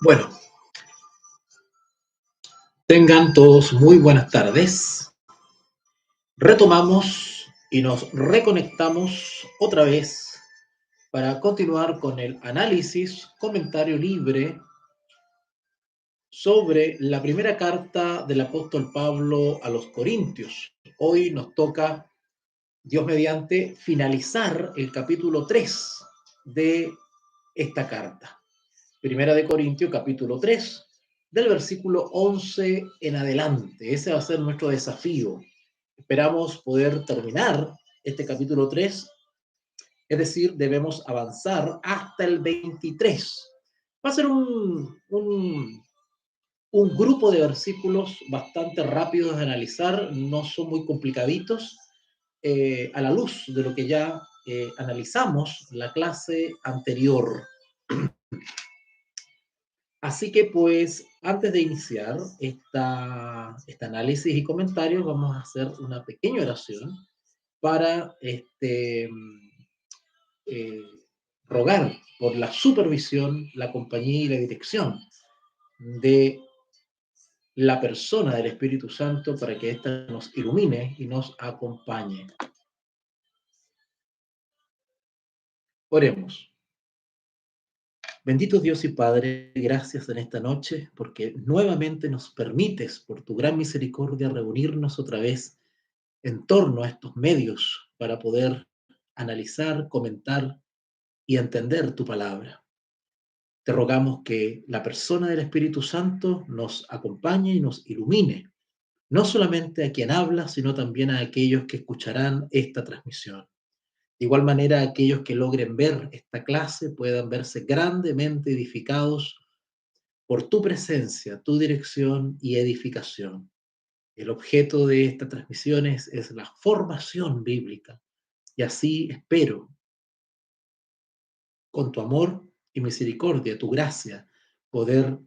Bueno, tengan todos muy buenas tardes. Retomamos y nos reconectamos otra vez para continuar con el análisis, comentario libre sobre la primera carta del apóstol Pablo a los Corintios. Hoy nos toca, Dios mediante, finalizar el capítulo 3 de esta carta. Primera de Corintios, capítulo 3, del versículo 11 en adelante. Ese va a ser nuestro desafío. Esperamos poder terminar este capítulo 3, es decir, debemos avanzar hasta el 23. Va a ser un grupo de versículos bastante rápidos de analizar, no son muy complicaditos, a la luz de lo que ya analizamos en la clase anterior. Así que pues antes de iniciar este análisis y comentarios, vamos a hacer una pequeña oración para eh, rogar por la supervisión, la compañía y la dirección de la persona del Espíritu Santo para que ésta nos ilumine y nos acompañe. Oremos. Bendito Dios y Padre, gracias en esta noche porque nuevamente nos permites, por tu gran misericordia, reunirnos otra vez en torno a estos medios para poder analizar, comentar y entender tu palabra. Te rogamos que la persona del Espíritu Santo nos acompañe y nos ilumine, no solamente a quien habla, sino también a aquellos que escucharán esta transmisión. De igual manera, aquellos que logren ver esta clase puedan verse grandemente edificados por tu presencia, tu dirección y edificación. El objeto de esta transmisión es la formación bíblica. Y así espero, con tu amor y misericordia, tu gracia, poder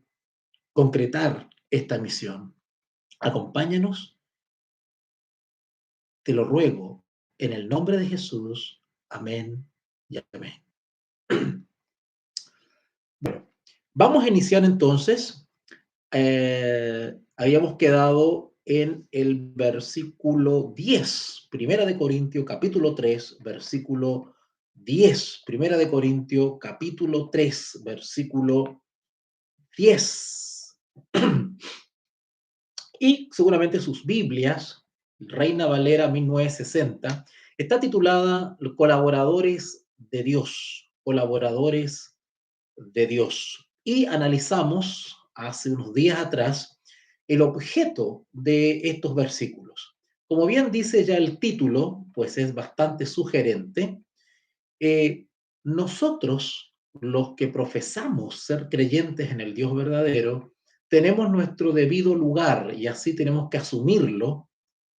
concretar esta misión. Acompáñanos, te lo ruego, en el nombre de Jesús. Amén y amén. Bueno, vamos a iniciar entonces. Habíamos quedado en el versículo 10, Primera de Corintios, capítulo 3, versículo 10. Primera de Corintios, capítulo 3, versículo 10. Y seguramente sus Biblias, Reina Valera 1960, está titulada Colaboradores de Dios, colaboradores de Dios. Y analizamos hace unos días atrás el objeto de estos versículos. Como bien dice ya el título, pues es bastante sugerente, nosotros, los que profesamos ser creyentes en el Dios verdadero, tenemos nuestro debido lugar y así tenemos que asumirlo,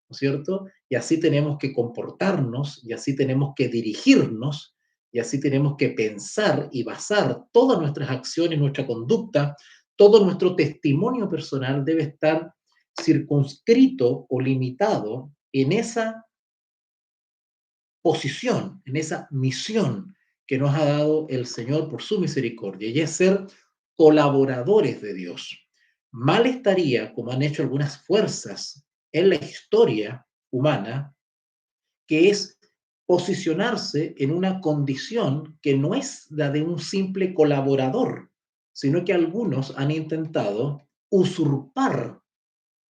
¿no es cierto? Y así tenemos que comportarnos y así tenemos que dirigirnos y así tenemos que pensar y basar todas nuestras acciones, nuestra conducta, todo nuestro testimonio personal debe estar circunscrito o limitado en esa posición, en esa misión que nos ha dado el Señor por su misericordia, y es ser colaboradores de Dios. Mal estaría, como han hecho algunas fuerzas en la historia humana, que es posicionarse en una condición que no es la de un simple colaborador, sino que algunos han intentado usurpar,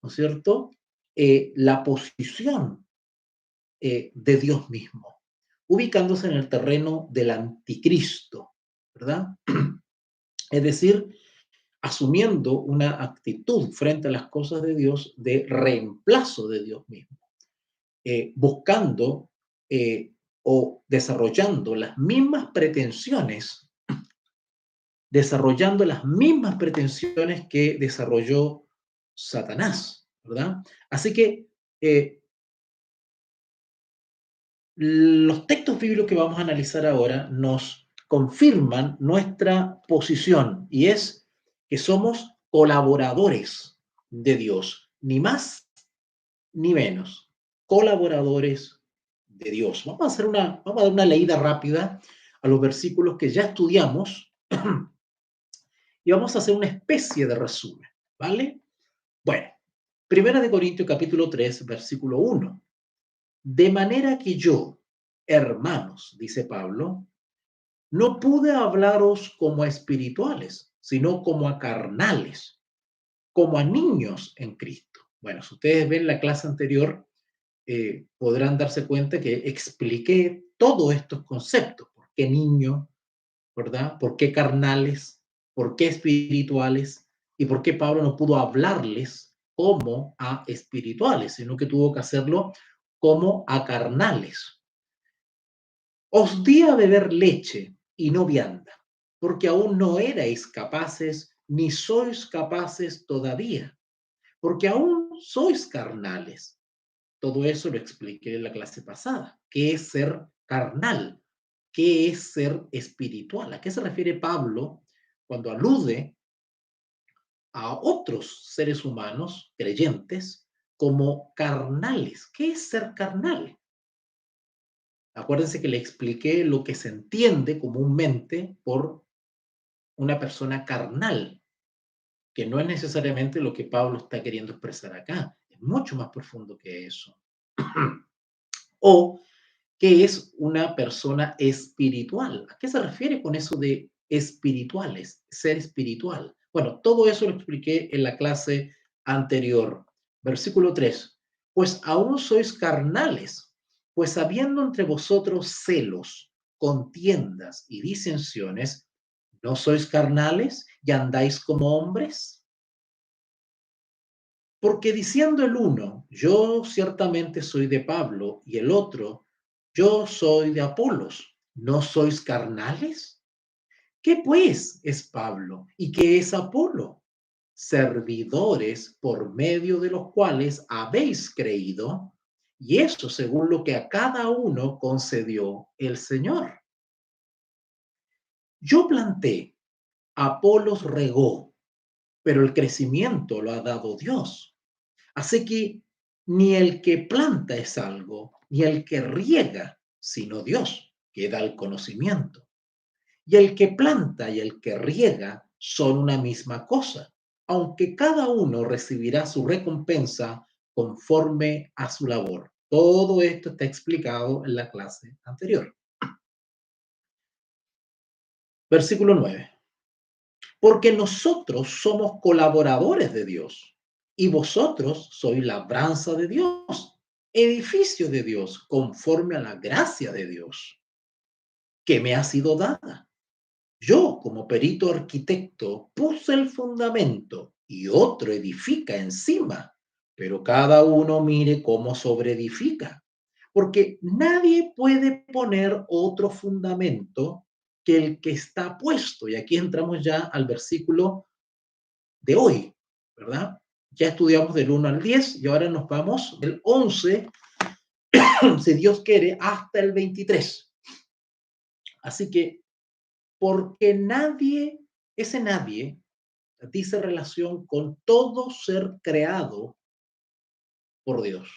¿no es cierto?, la posición de Dios mismo, ubicándose en el terreno del anticristo, ¿verdad? Es decir, asumiendo una actitud frente a las cosas de Dios de reemplazo de Dios mismo, buscando o desarrollando las mismas pretensiones que desarrolló Satanás, ¿verdad? Así que los textos bíblicos que vamos a analizar ahora nos confirman nuestra posición y es que somos colaboradores de Dios, ni más ni menos, colaboradores de Dios. Vamos a dar una leída rápida a los versículos que ya estudiamos y vamos a hacer una especie de resumen, ¿vale? Bueno, Primera de Corintios capítulo 3, versículo 1. De manera que yo, hermanos, dice Pablo, no pude hablaros como a espirituales, sino como a carnales, como a niños en Cristo. Bueno, si ustedes ven la clase anterior, podrán darse cuenta que expliqué todos estos conceptos. ¿Por qué niño? ¿Verdad? ¿Por qué carnales? ¿Por qué espirituales? ¿Y por qué Pablo no pudo hablarles como a espirituales, sino que tuvo que hacerlo como a carnales? Os di a beber leche y no vianda, porque aún no erais capaces, ni sois capaces todavía, porque aún sois carnales. Todo eso lo expliqué en la clase pasada. ¿Qué es ser carnal? ¿Qué es ser espiritual? ¿A qué se refiere Pablo cuando alude a otros seres humanos creyentes como carnales? ¿Qué es ser carnal? Acuérdense que le expliqué lo que se entiende comúnmente por una persona carnal, que no es necesariamente lo que Pablo está queriendo expresar acá. Es mucho más profundo que eso. O qué es una persona espiritual. ¿A qué se refiere con eso de espirituales, ser espiritual? Bueno, todo eso lo expliqué en la clase anterior. Versículo 3. Pues aún sois carnales, pues habiendo entre vosotros celos, contiendas y disensiones, ¿no sois carnales y andáis como hombres? Porque diciendo el uno, yo ciertamente soy de Pablo, y el otro, yo soy de Apolos, ¿no sois carnales? ¿Qué pues es Pablo y qué es Apolo? Servidores por medio de los cuales habéis creído, y eso según lo que a cada uno concedió el Señor. Yo planté, Apolos regó, pero el crecimiento lo ha dado Dios. Así que ni el que planta es algo, ni el que riega, sino Dios, que da el conocimiento. Y el que planta y el que riega son una misma cosa, aunque cada uno recibirá su recompensa conforme a su labor. Todo esto está explicado en la clase anterior. Versículo 9. Porque nosotros somos colaboradores de Dios y vosotros sois labranza de Dios, edificio de Dios, conforme a la gracia de Dios que me ha sido dada. Yo, como perito arquitecto, puse el fundamento y otro edifica encima, pero cada uno mire cómo sobreedifica, porque nadie puede poner otro fundamento que el que está puesto. Y aquí entramos ya al versículo de hoy, ¿verdad? Ya estudiamos del 1 al 10 y ahora nos vamos del 11, si Dios quiere, hasta el 23. Así que, porque nadie, ese nadie, dice relación con todo ser creado por Dios,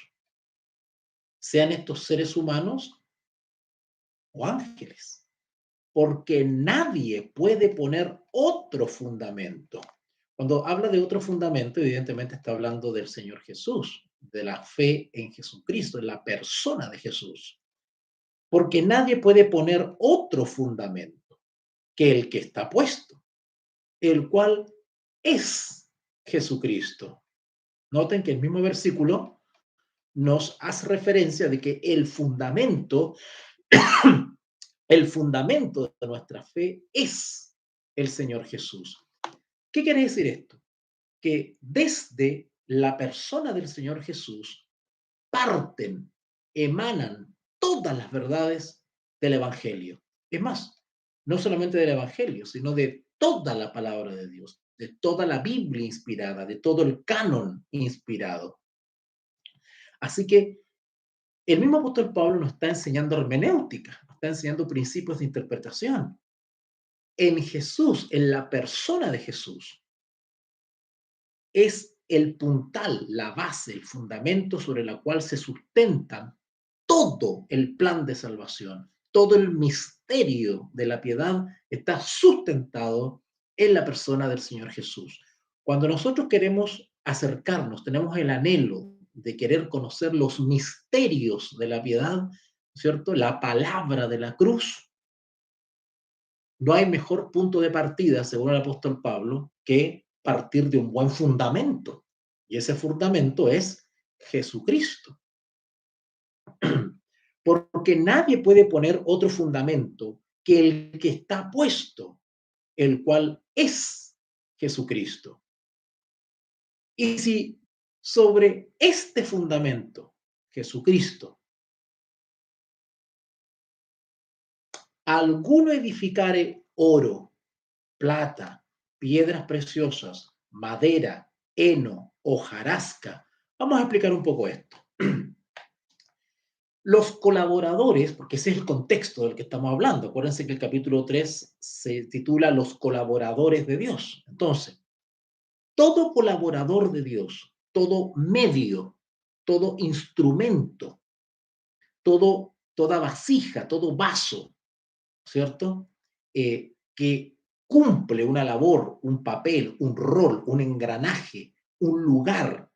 sean estos seres humanos o ángeles, porque nadie puede poner otro fundamento. Cuando habla de otro fundamento, evidentemente está hablando del Señor Jesús, de la fe en Jesucristo, en la persona de Jesús. porque nadie puede poner otro fundamento que el que está puesto, el cual es Jesucristo. Noten que el mismo versículo nos hace referencia de que el fundamento de nuestra fe es el Señor Jesús. ¿Qué quiere decir esto? Que desde la persona del Señor Jesús parten, emanan todas las verdades del Evangelio. Es más, no solamente del Evangelio, sino de toda la palabra de Dios, de toda la Biblia inspirada, de todo el canon inspirado. Así que el mismo apóstol Pablo nos está enseñando hermenéutica, nos está enseñando principios de interpretación. En Jesús, en la persona de Jesús, es el puntal, la base, el fundamento sobre la cual se sustentan todo el plan de salvación. Todo el misterio de la piedad está sustentado en la persona del Señor Jesús. Cuando nosotros queremos acercarnos, tenemos el anhelo de querer conocer los misterios de la piedad, ¿cierto? La palabra de la cruz. No hay mejor punto de partida, según el apóstol Pablo, que partir de un buen fundamento. Y ese fundamento es Jesucristo. Porque nadie puede poner otro fundamento que el que está puesto, el cual es Jesucristo. Y si sobre este fundamento, Jesucristo, alguno edificare oro, plata, piedras preciosas, madera, heno, hojarasca. Vamos a explicar un poco esto. Los colaboradores, porque ese es el contexto del que estamos hablando, acuérdense que el capítulo 3 se titula Los colaboradores de Dios. Entonces, todo colaborador de Dios, todo medio, todo instrumento, toda vasija, todo vaso, ¿cierto? Que cumple una labor, un papel, un rol, un engranaje, un lugar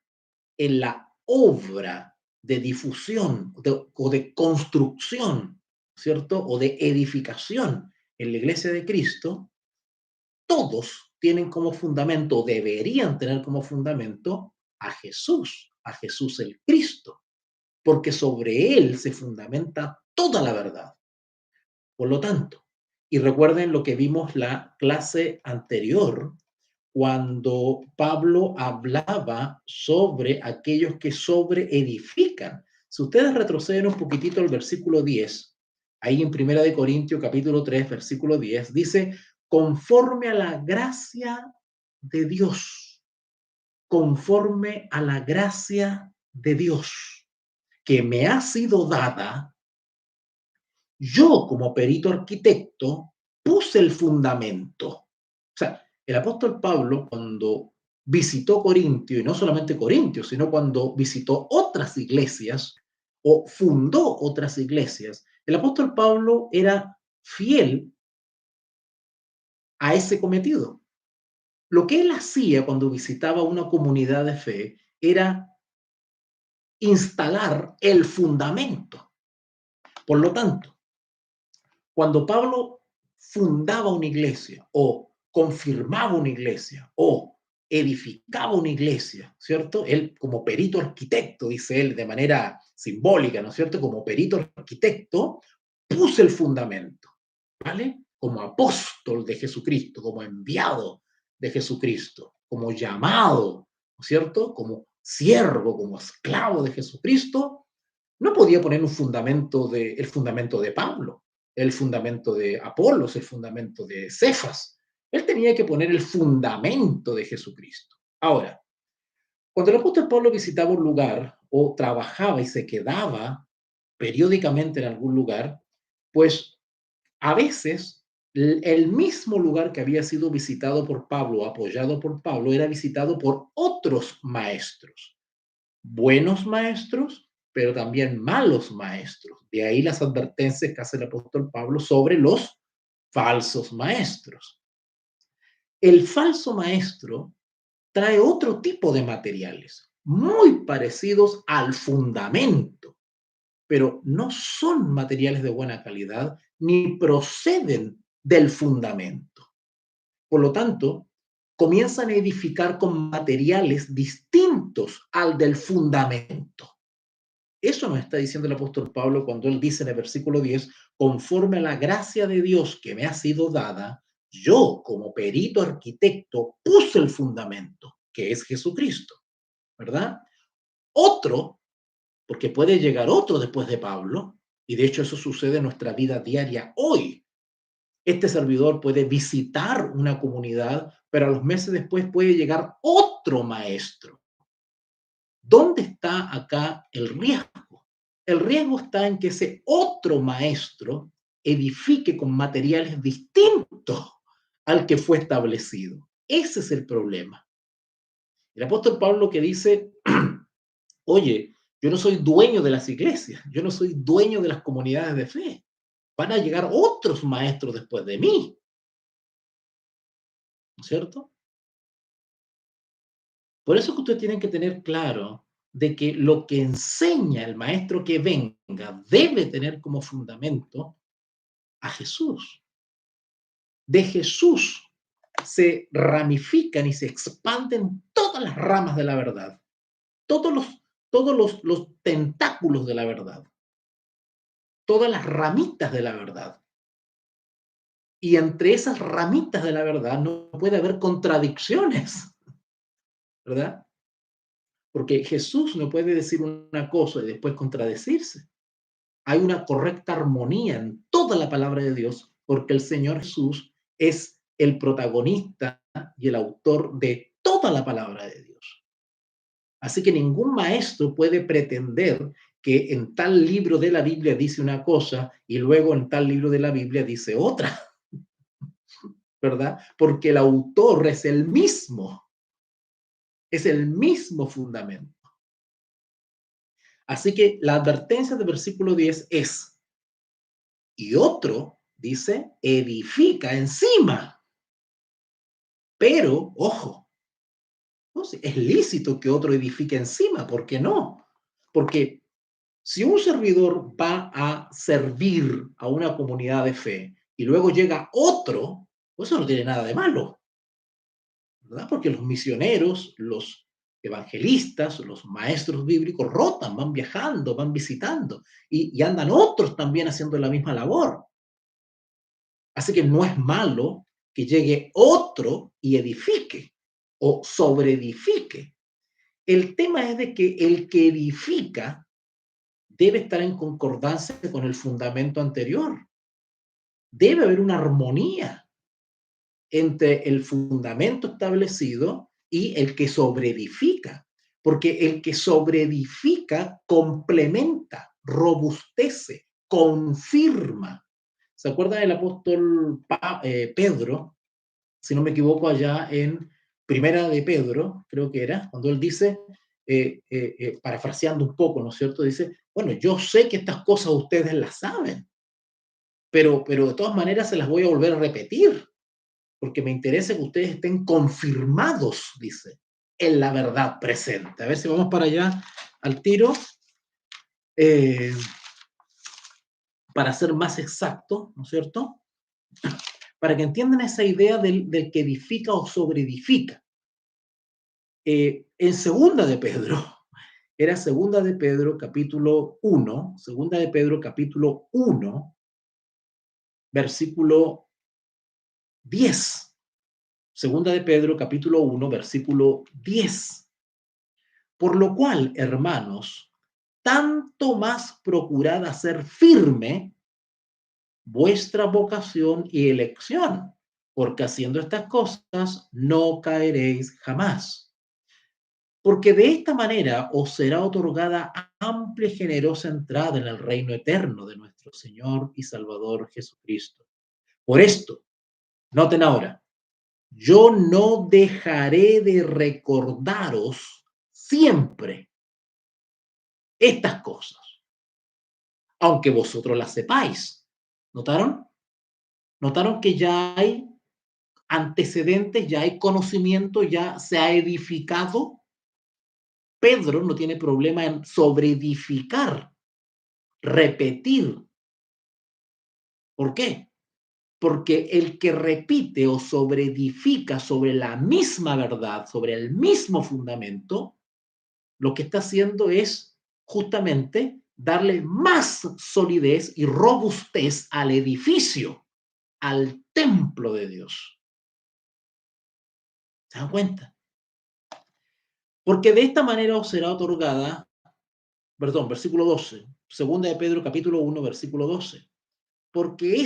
en la obra de difusión o de construcción, ¿cierto? O de edificación en la iglesia de Cristo, todos tienen como fundamento, deberían tener como fundamento a Jesús el Cristo, porque sobre él se fundamenta toda la verdad. Por lo tanto, y recuerden lo que vimos la clase anterior, cuando Pablo hablaba sobre aquellos que sobreedifican. Si ustedes retroceden un poquitito al versículo 10, ahí en Primera de Corintios capítulo 3, versículo 10, dice, conforme a la gracia de Dios, conforme a la gracia de Dios que me ha sido dada, yo como perito arquitecto puse el fundamento. O sea, el apóstol Pablo cuando visitó Corintio, y no solamente Corintio, sino cuando visitó otras iglesias o fundó otras iglesias, el apóstol Pablo era fiel a ese cometido. Lo que él hacía cuando visitaba una comunidad de fe era instalar el fundamento. Por lo tanto, cuando Pablo fundaba una iglesia o confirmaba una iglesia o edificaba una iglesia, ¿cierto? Él como perito arquitecto, dice él de manera simbólica, ¿no es cierto? Como perito arquitecto, puso el fundamento, ¿vale? Como apóstol de Jesucristo, como enviado de Jesucristo, como llamado, ¿no es cierto? Como siervo, como esclavo de Jesucristo, no podía poner el fundamento de Pablo, el fundamento de Apolos, el fundamento de Cefas. Él tenía que poner el fundamento de Jesucristo. Ahora, cuando el apóstol Pablo visitaba un lugar o trabajaba y se quedaba periódicamente en algún lugar, pues a veces el mismo lugar que había sido visitado por Pablo, apoyado por Pablo, era visitado por otros maestros, buenos maestros, pero también malos maestros. De ahí las advertencias que hace el apóstol Pablo sobre los falsos maestros. El falso maestro trae otro tipo de materiales, muy parecidos al fundamento, pero no son materiales de buena calidad ni proceden del fundamento. Por lo tanto, comienzan a edificar con materiales distintos al del fundamento. Eso nos está diciendo el apóstol Pablo cuando él dice en el versículo 10, conforme a la gracia de Dios que me ha sido dada, yo como perito arquitecto puse el fundamento, que es Jesucristo, ¿verdad? Otro, porque puede llegar otro después de Pablo, y de hecho eso sucede en nuestra vida diaria hoy. Este servidor puede visitar una comunidad, pero a los meses después puede llegar otro maestro. ¿Dónde está acá el riesgo? El riesgo está en que ese otro maestro edifique con materiales distintos al que fue establecido. Ese es el problema. El apóstol Pablo que dice, oye, yo no soy dueño de las iglesias, yo no soy dueño de las comunidades de fe. Van a llegar otros maestros después de mí, ¿no es cierto? Por eso que ustedes tienen que tener claro de que lo que enseña el maestro que venga debe tener como fundamento a Jesús. De Jesús se ramifican y se expanden todas las ramas de la verdad, todos los tentáculos de la verdad, todas las ramitas de la verdad. Y entre esas ramitas de la verdad no puede haber contradicciones, ¿verdad? Porque Jesús no puede decir una cosa y después contradecirse. Hay una correcta armonía en toda la palabra de Dios, porque el Señor Jesús es el protagonista y el autor de toda la palabra de Dios. Así que ningún maestro puede pretender que en tal libro de la Biblia dice una cosa y luego en tal libro de la Biblia dice otra, ¿verdad? Porque el autor es el mismo fundamento. Así que la advertencia del versículo 10 es, y otro, dice, edifica encima. Pero, ojo, ¿no? Es lícito que otro edifique encima, ¿por qué no? Porque si un servidor va a servir a una comunidad de fe y luego llega otro, pues eso no tiene nada de malo, ¿verdad? Porque los misioneros, los evangelistas, los maestros bíblicos rotan, van viajando, van visitando y andan otros también haciendo la misma labor. Así que no es malo que llegue otro y edifique o sobreedifique. El tema es de que el que edifica debe estar en concordancia con el fundamento anterior. Debe haber una armonía entre el fundamento establecido y el que sobreedifica, porque el que sobreedifica complementa, robustece, confirma. ¿Se acuerdan del apóstol Pedro? Si no me equivoco, allá en Primera de Pedro, creo que era, cuando él dice, parafraseando un poco, ¿no es cierto? Dice, bueno, yo sé que estas cosas ustedes las saben, pero de todas maneras se las voy a volver a repetir, porque me interesa que ustedes estén confirmados, dice, en la verdad presente. A ver si vamos para allá al tiro, eh, para ser más exacto, ¿no es cierto? Para que entiendan esa idea del que edifica o sobreedifica. En segunda de Pedro, era segunda de Pedro capítulo 1, segunda de Pedro capítulo 1, versículo 10. Segunda de Pedro capítulo 1, versículo 10. Por lo cual, hermanos, tanto más procurad hacer firme vuestra vocación y elección, porque haciendo estas cosas no caeréis jamás. Porque de esta manera os será otorgada amplia y generosa entrada en el reino eterno de nuestro Señor y Salvador Jesucristo. Por esto, noten ahora, yo no dejaré de recordaros siempre estas cosas, aunque vosotros las sepáis. ¿Notaron? ¿Notaron que ya hay antecedentes, ya hay conocimiento, ya se ha edificado? Pedro no tiene problema en sobreedificar repetir. ¿Por qué? Porque el que repite o sobreedifica sobre la misma verdad, sobre el mismo fundamento, lo que está haciendo es justamente darle más solidez y robustez al edificio, al templo de Dios. ¿Se dan cuenta? Porque de esta manera os será otorgada, perdón, versículo 12, segunda de Pedro capítulo 1, versículo 12. Porque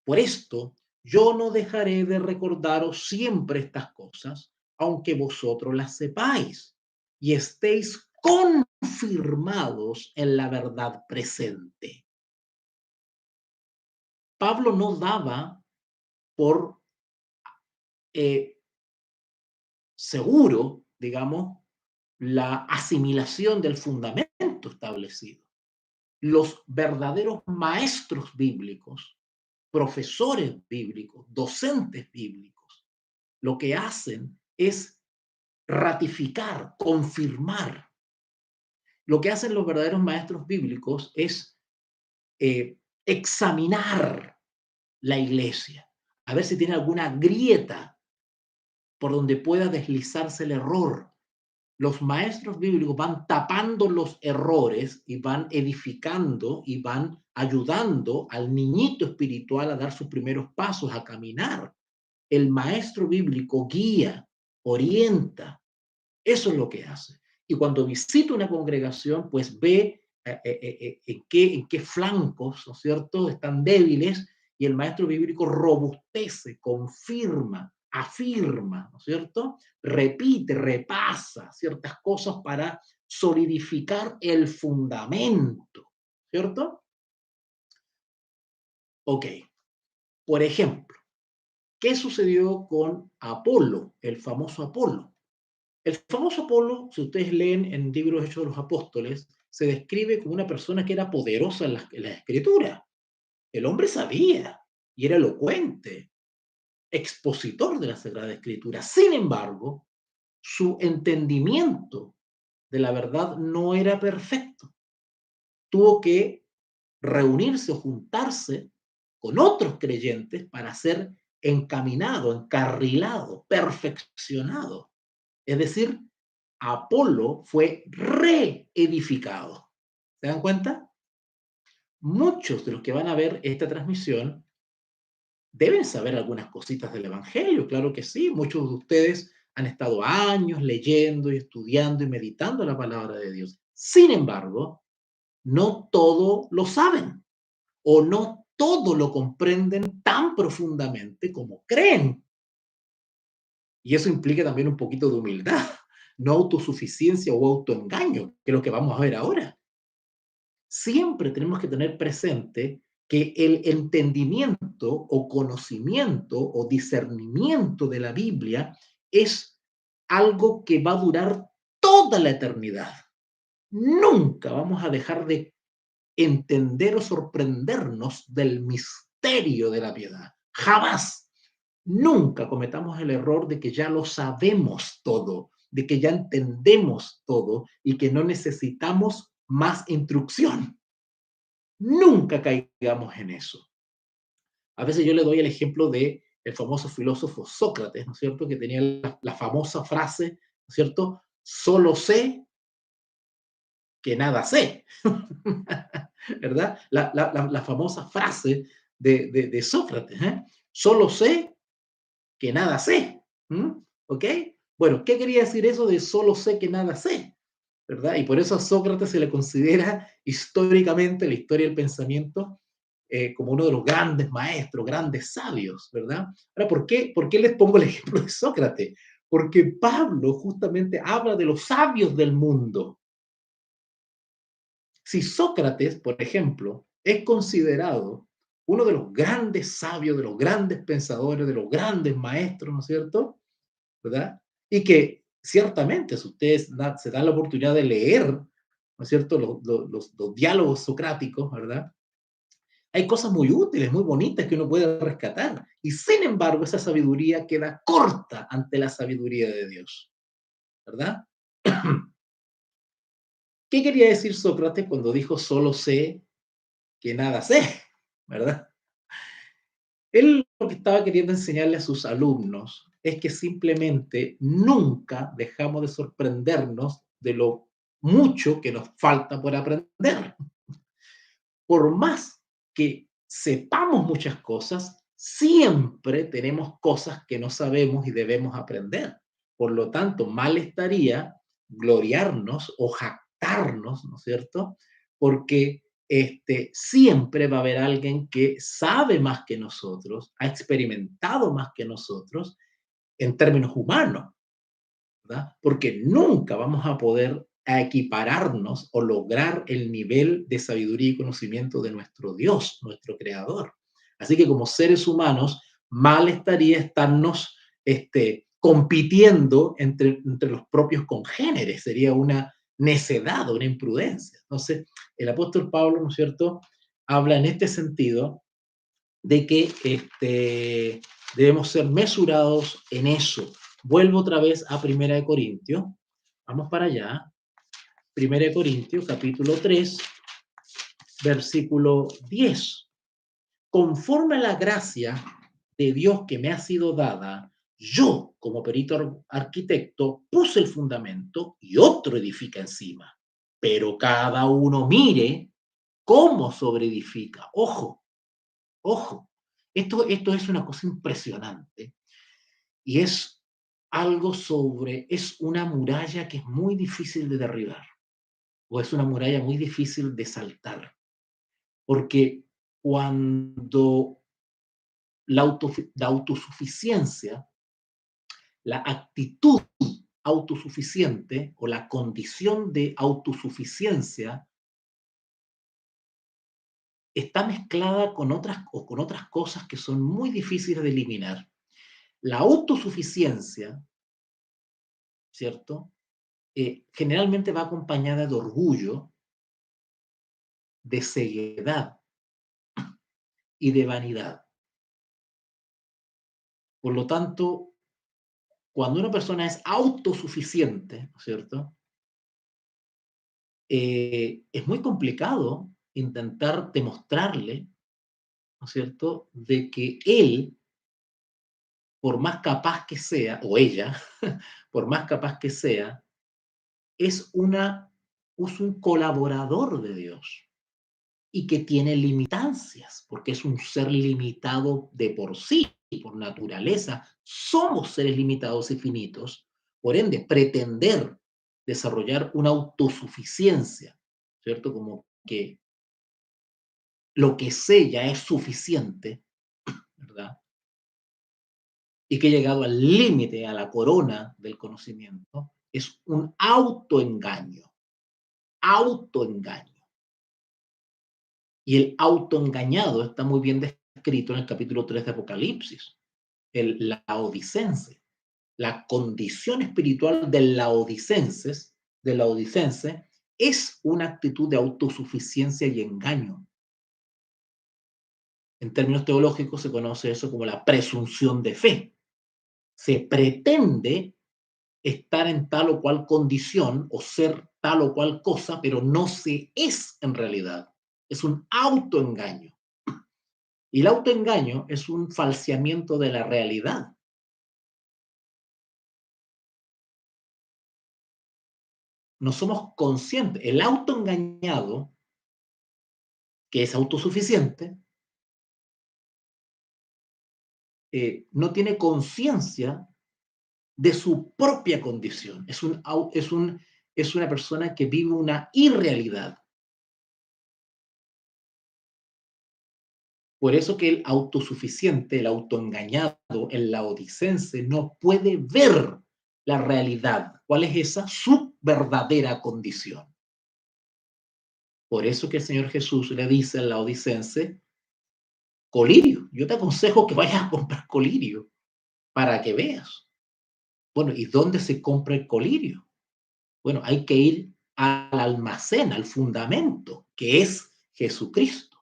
por esto, yo no dejaré de recordaros siempre estas cosas, aunque vosotros las sepáis y estéis confirmados en la verdad presente. Pablo no daba por eh, seguro, digamos, la asimilación del fundamento establecido. Los verdaderos maestros bíblicos, profesores bíblicos, docentes bíblicos, lo que hacen es ratificar, confirmar. Lo que hacen los verdaderos maestros bíblicos es examinar la iglesia, a ver si tiene alguna grieta por donde pueda deslizarse el error. Los maestros bíblicos van tapando los errores y van edificando y van ayudando al niñito espiritual a dar sus primeros pasos, a caminar. El maestro bíblico guía, orienta. Eso es lo que hace. Y cuando visita una congregación, pues ve en qué flancos, ¿no es cierto?, están débiles, y el maestro bíblico robustece, confirma, afirma, ¿no es cierto?, repite, repasa ciertas cosas para solidificar el fundamento, ¿cierto? Ok, por ejemplo, ¿qué sucedió con Apolo, el famoso Apolo? El famoso Apolo, si ustedes leen en libros Hechos de los Apóstoles, se describe como una persona que era poderosa en la escritura. El hombre sabía y era elocuente, expositor de la Sagrada Escritura. Sin embargo, su entendimiento de la verdad no era perfecto. Tuvo que reunirse o juntarse con otros creyentes para ser encaminado, encarrilado, perfeccionado. Es decir, Apolo fue reedificado. ¿Se dan cuenta? Muchos de los que van a ver esta transmisión deben saber algunas cositas del Evangelio, claro que sí. Muchos de ustedes han estado años leyendo y estudiando y meditando la palabra de Dios. Sin embargo, no todo lo saben o no todo lo comprenden tan profundamente como creen. Y eso implica también un poquito de humildad, no autosuficiencia o autoengaño, que es lo que vamos a ver ahora. Siempre tenemos que tener presente que el entendimiento o conocimiento o discernimiento de la Biblia es algo que va a durar toda la eternidad. Nunca vamos a dejar de entender o sorprendernos del misterio de la piedad. Jamás. Nunca cometamos el error de que ya lo sabemos todo, de que ya entendemos todo y que no necesitamos más instrucción. Nunca caigamos en eso. A veces yo le doy el ejemplo de el famoso filósofo Sócrates, ¿no es cierto?, que tenía la famosa frase, ¿no es cierto?, solo sé que nada sé, ¿verdad? La famosa frase de Sócrates, ¿eh? Solo sé que nada sé, ¿ok? Bueno, ¿qué quería decir eso de solo sé que nada sé? ¿Verdad? Y por eso a Sócrates se le considera históricamente, la historia del pensamiento, como uno de los grandes maestros, grandes sabios, ¿verdad? Ahora, ¿por qué les pongo el ejemplo de Sócrates? Porque Pablo justamente habla de los sabios del mundo. Si Sócrates, por ejemplo, es considerado uno de los grandes sabios, de los grandes pensadores, de los grandes maestros, ¿no es cierto? ¿Verdad? Y que ciertamente, si ustedes se dan la oportunidad de leer, ¿no es cierto?, los diálogos socráticos, ¿verdad? Hay cosas muy útiles, muy bonitas que uno puede rescatar. Y sin embargo, esa sabiduría queda corta ante la sabiduría de Dios, ¿verdad? ¿Qué quería decir Sócrates cuando dijo solo sé que nada sé? ¿Verdad? Él lo que estaba queriendo enseñarle a sus alumnos es que simplemente nunca dejamos de sorprendernos de lo mucho que nos falta por aprender. Por más que sepamos muchas cosas, siempre tenemos cosas que no sabemos y debemos aprender. Por lo tanto, mal estaría gloriarnos o jactarnos, ¿no es cierto? Porque siempre va a haber alguien que sabe más que nosotros, ha experimentado más que nosotros en términos humanos, ¿verdad? Porque nunca vamos a poder a equipararnos o lograr el nivel de sabiduría y conocimiento de nuestro Dios, nuestro Creador. Así que como seres humanos, mal estaría estarnos compitiendo entre los propios congéneres, sería una necedad, una imprudencia. Entonces, el apóstol Pablo, ¿no es cierto?, habla en este sentido de que debemos ser mesurados en eso. Vuelvo otra vez a Primera de Corintios. Vamos para allá. Primera de Corintios, capítulo 3, versículo 10. Conforme a la gracia de Dios que me ha sido dada, yo, como perito arquitecto, puse el fundamento y otro edifica encima. Pero cada uno mire cómo sobreedifica. Ojo, ojo. Esto es una cosa impresionante y es algo es una muralla que es muy difícil de derribar o es una muralla muy difícil de saltar, porque cuando la autosuficiencia, la actitud autosuficiente o la condición de autosuficiencia está mezclada con otras cosas que son muy difíciles de eliminar. La autosuficiencia, ¿cierto? Generalmente va acompañada de orgullo, de ceguedad y de vanidad. Por lo tanto, cuando una persona es autosuficiente, ¿no es cierto? Es muy complicado intentar demostrarle, ¿no es cierto?, de que él, por más capaz que sea, o ella, por más capaz que sea, es, es un colaborador de Dios y que tiene limitancias, porque es un ser limitado de por sí, por naturaleza. Somos seres limitados y finitos, por ende, pretender desarrollar una autosuficiencia, ¿cierto? Como que lo que sé ya es suficiente, ¿verdad? Y que he llegado al límite, a la corona del conocimiento, es un autoengaño, autoengaño. Y el autoengañado está muy bien descrito en el capítulo 3 de Apocalipsis, el laodicense. La condición espiritual del laodicense es una actitud de autosuficiencia y engaño. En términos teológicos se conoce eso como la presunción de fe. Se pretende estar en tal o cual condición o ser tal o cual cosa, pero no se es en realidad. Es un autoengaño. Y el autoengaño es un falseamiento de la realidad. No somos conscientes. El autoengañado, que es autosuficiente, no tiene conciencia de su propia condición. Es una persona que vive una irrealidad. Por eso que el autosuficiente, el autoengañado, el laodicense, no puede ver la realidad. ¿Cuál es esa? Su verdadera condición. Por eso que el Señor Jesús le dice al laodicense, colirio, yo te aconsejo que vayas a comprar colirio para que veas. Bueno, ¿y dónde se compra el colirio? Bueno, hay que ir al almacén, al fundamento, que es Jesucristo.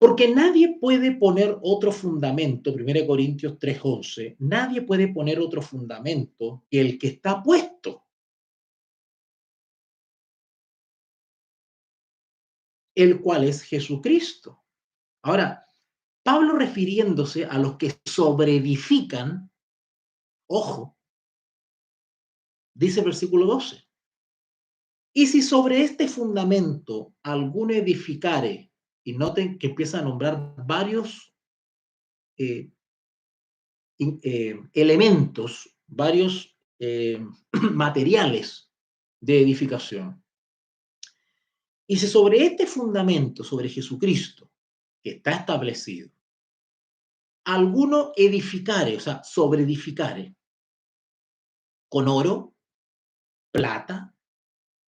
Porque nadie puede poner otro fundamento, 1 Corintios 3:11, nadie puede poner otro fundamento que el que está puesto, el cual es Jesucristo. Ahora, Pablo refiriéndose a los que sobreedifican, ojo, dice el versículo 12, y si sobre este fundamento alguno edificare, y noten que empieza a nombrar varios eh, elementos, varios materiales de edificación. Y si sobre este fundamento, sobre Jesucristo, que está establecido, alguno edificare, o sea, sobre edificare, con oro, plata,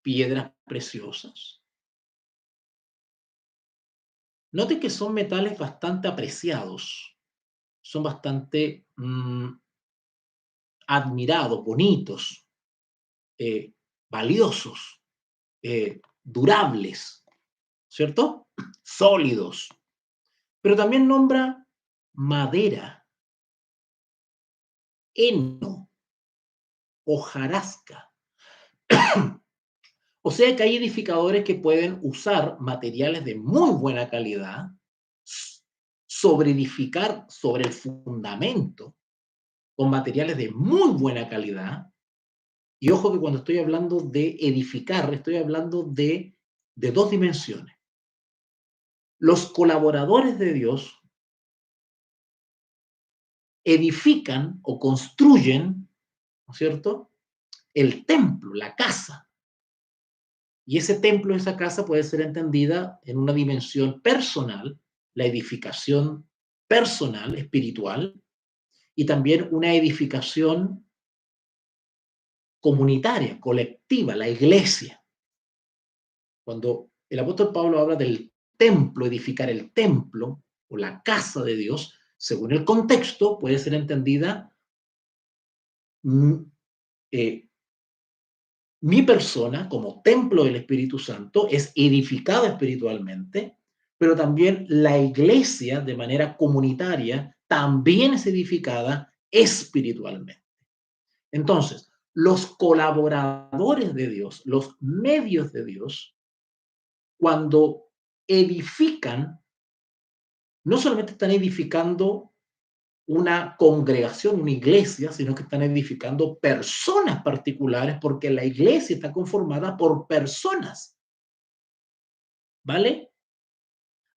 piedras preciosas. Note que son metales bastante apreciados, son bastante admirados, bonitos, valiosos, durables, ¿cierto? Sólidos. Pero también nombra madera, heno, hojarasca. O sea que hay edificadores que pueden usar materiales de muy buena calidad, sobre edificar sobre el fundamento con materiales de muy buena calidad. Y ojo que cuando estoy hablando de edificar, estoy hablando de dos dimensiones. Los colaboradores de Dios edifican o construyen, ¿no es cierto?, el templo, la casa. Y ese templo, esa casa puede ser entendida en una dimensión personal, la edificación personal, espiritual, y también una edificación comunitaria, colectiva, la iglesia. Cuando el apóstol Pablo habla del templo, edificar el templo o la casa de Dios, según el contexto, puede ser entendida mm, eh, mi persona como templo del Espíritu Santo es edificada espiritualmente, pero también la iglesia de manera comunitaria también es edificada espiritualmente. Entonces, los colaboradores de Dios, los medios de Dios, cuando edifican, no solamente están edificando una congregación, una iglesia, sino que están edificando personas particulares porque la iglesia está conformada por personas, ¿vale?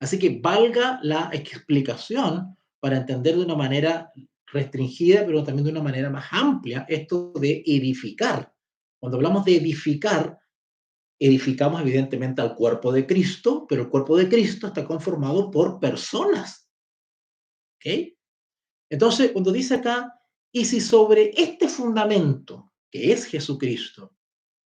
Así que valga la explicación para entender de una manera restringida, pero también de una manera más amplia, esto de edificar. Cuando hablamos de edificar, edificamos evidentemente al cuerpo de Cristo, pero el cuerpo de Cristo está conformado por personas, ¿ok? Entonces, cuando dice acá, y si sobre este fundamento, que es Jesucristo,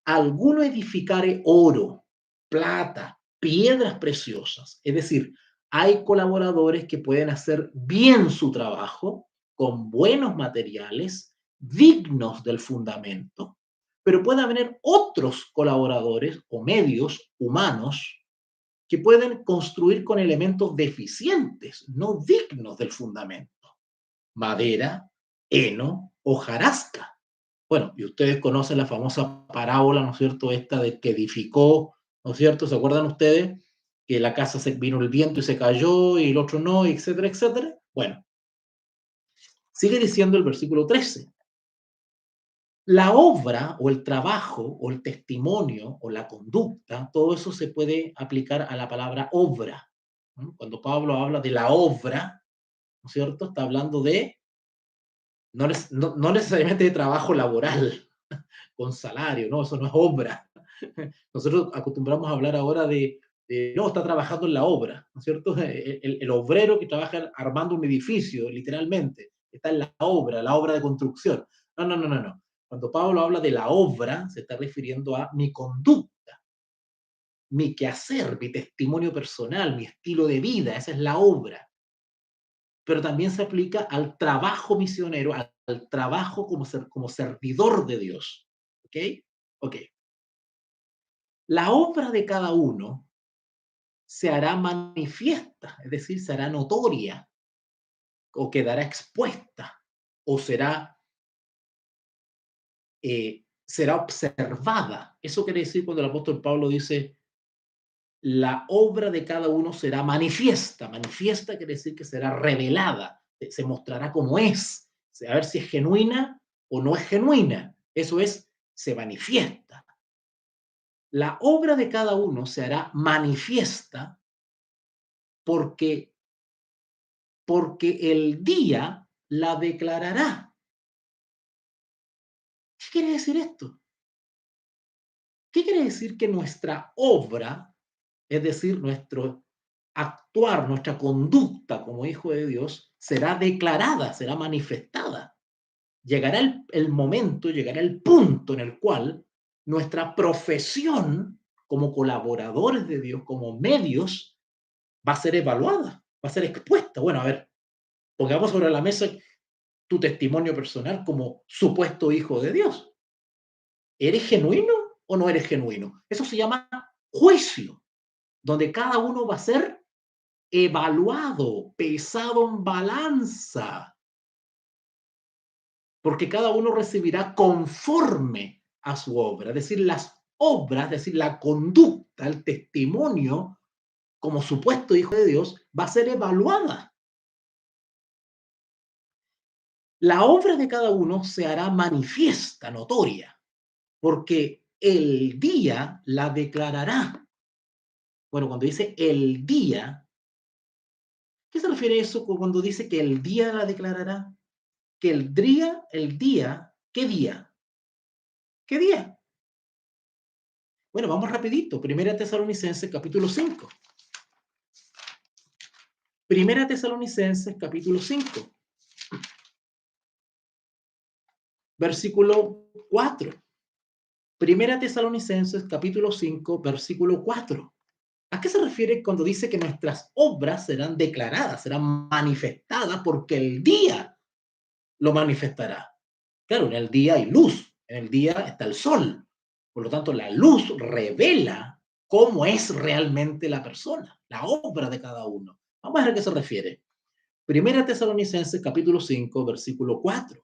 alguno edificare oro, plata, piedras preciosas, es decir, hay colaboradores que pueden hacer bien su trabajo con buenos materiales, dignos del fundamento, pero puede haber otros colaboradores o medios humanos que pueden construir con elementos deficientes, no dignos del fundamento. Madera, heno, hojarasca. Bueno, y ustedes conocen la famosa parábola, ¿no es cierto?, esta de que edificó, ¿no es cierto? ¿Se acuerdan ustedes? Que la casa se vino el viento y se cayó y el otro no, etcétera, etcétera. Bueno, sigue diciendo el versículo 13. La obra o el trabajo o el testimonio o la conducta, todo eso se puede aplicar a la palabra obra. ¿No? Cuando Pablo habla de la obra, ¿no es cierto? Está hablando de no necesariamente de trabajo laboral con salario, no, eso no es obra. Nosotros acostumbramos a hablar ahora no, está trabajando en la obra, ¿no es cierto? El obrero que trabaja armando un edificio, literalmente, está en la obra de construcción. No, no, no, no, no. Cuando Pablo habla de la obra, se está refiriendo a mi conducta, mi quehacer, mi testimonio personal, mi estilo de vida, esa es la obra. Pero también se aplica al trabajo misionero, al trabajo como servidor de Dios. ¿Ok? Ok. La obra de cada uno se hará manifiesta, es decir, será notoria o quedará expuesta o será observada. Eso quiere decir cuando el apóstol Pablo dice, la obra de cada uno será manifiesta. Manifiesta quiere decir que será revelada, se mostrará como es, a ver si es genuina o no es genuina. Eso es, se manifiesta. La obra de cada uno se hará manifiesta porque, porque el día la declarará. ¿Qué quiere decir esto? ¿Qué quiere decir que nuestra obra, es decir, nuestro actuar, nuestra conducta como hijo de Dios, será declarada, será manifestada? Llegará el momento, llegará el punto en el cual nuestra profesión como colaboradores de Dios, como medios, va a ser evaluada, va a ser expuesta. Bueno, a ver, pongamos sobre la mesa tu testimonio personal como supuesto hijo de Dios. ¿Eres genuino o no eres genuino? Eso se llama juicio, donde cada uno va a ser evaluado, pesado en balanza, porque cada uno recibirá conforme a su obra, es decir, las obras, es decir, la conducta, el testimonio como supuesto hijo de Dios va a ser evaluada. La obra de cada uno se hará manifiesta, notoria, porque el día la declarará. Bueno, cuando dice el día, ¿qué se refiere a eso cuando dice que el día la declarará? Que el día, ¿qué día? ¿Qué día? Bueno, vamos rapidito. Primera Tesalonicenses, capítulo 5. Primera Tesalonicenses, capítulo 5, versículo 4. Primera Tesalonicenses, capítulo 5, versículo 4. ¿A qué se refiere cuando dice que nuestras obras serán declaradas, serán manifestadas porque el día lo manifestará? Claro, en el día hay luz, en el día está el sol. Por lo tanto, la luz revela cómo es realmente la persona, la obra de cada uno. Vamos a ver a qué se refiere. Primera Tesalonicenses capítulo 5, versículo 4.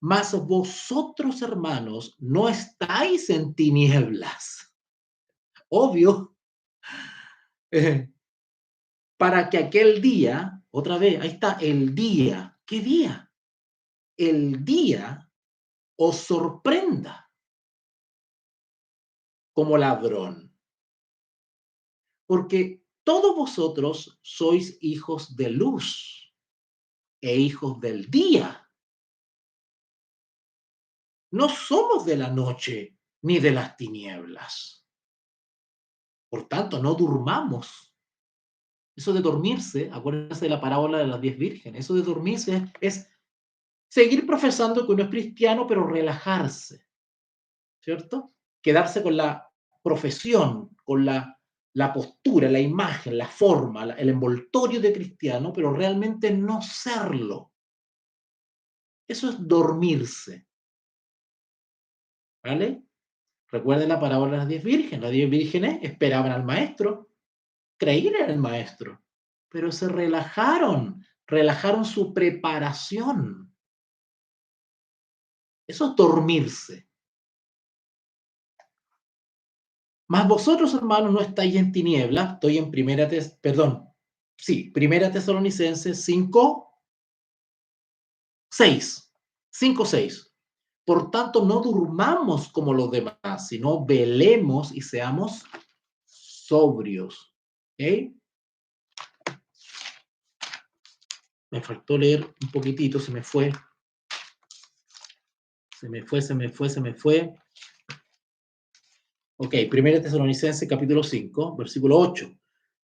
Mas vosotros, hermanos, no estáis en tinieblas. Obvio, eh, para que aquel día, otra vez, ahí está, el día. ¿Qué día? El día os sorprenda como ladrón. Porque todos vosotros sois hijos de luz e hijos del día. No somos de la noche ni de las tinieblas. Por tanto, no durmamos. Eso de dormirse, acuérdense de la parábola de las 10 vírgenes, eso de dormirse es seguir profesando que uno es cristiano, pero relajarse, ¿cierto? Quedarse con la profesión, con la postura, la imagen, la forma, el envoltorio de cristiano, pero realmente no serlo. Eso es dormirse, ¿vale? Recuerden la parábola de las 10 vírgenes. Las 10 vírgenes esperaban al maestro, creían en el maestro, pero se relajaron, relajaron su preparación. Eso es dormirse. Mas vosotros, hermanos, no estáis en tinieblas. Estoy en primera Tesalonicenses 5, 6. 5, 6. Por tanto, no durmamos como los demás, sino velemos y seamos sobrios. ¿Ok? Me faltó leer un poquitito, se me fue. Se me fue. Ok, primera Tesalonicenses capítulo 5, versículo 8.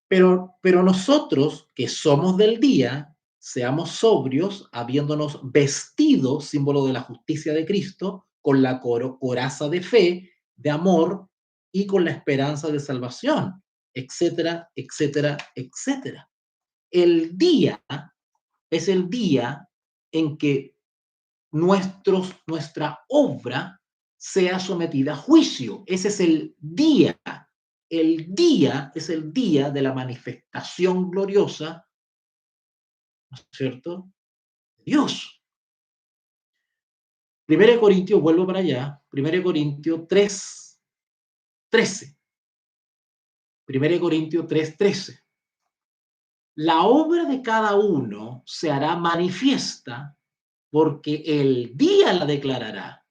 Pero nosotros que somos del día, seamos sobrios, habiéndonos vestido, símbolo de la justicia de Cristo, con la coraza de fe, de amor y con la esperanza de salvación, etcétera, etcétera, etcétera. El día es el día en que nuestra obra sea sometida a juicio. Ese es el día. El día es el día de la manifestación gloriosa, ¿no es cierto? Dios. 1 Corintios, vuelvo para allá, 1 Corintios 3, 13. 1 Corintios 3:13. La obra de cada uno se hará manifiesta porque el día la declarará,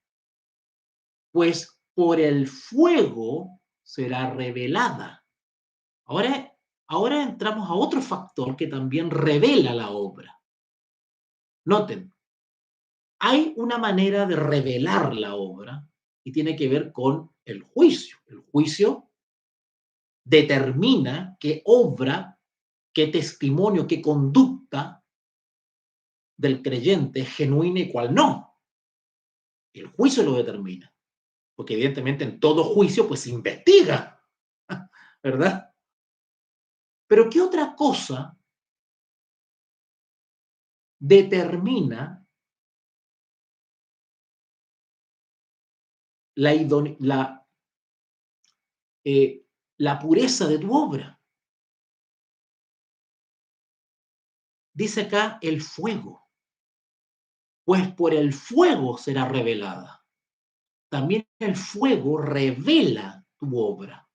pues por el fuego será revelada. Ahora, ahora entramos a otro factor que también revela la obra. Noten, hay una manera de revelar la obra y tiene que ver con el juicio. El juicio determina qué obra, qué testimonio, qué conducta del creyente es genuina y cuál no. El juicio lo determina, porque evidentemente en todo juicio pues se investiga, ¿verdad? Pero ¿qué otra cosa determina la, la, la pureza de tu obra? Dice acá el fuego, pues por el fuego será revelada. También el fuego revela tu obra.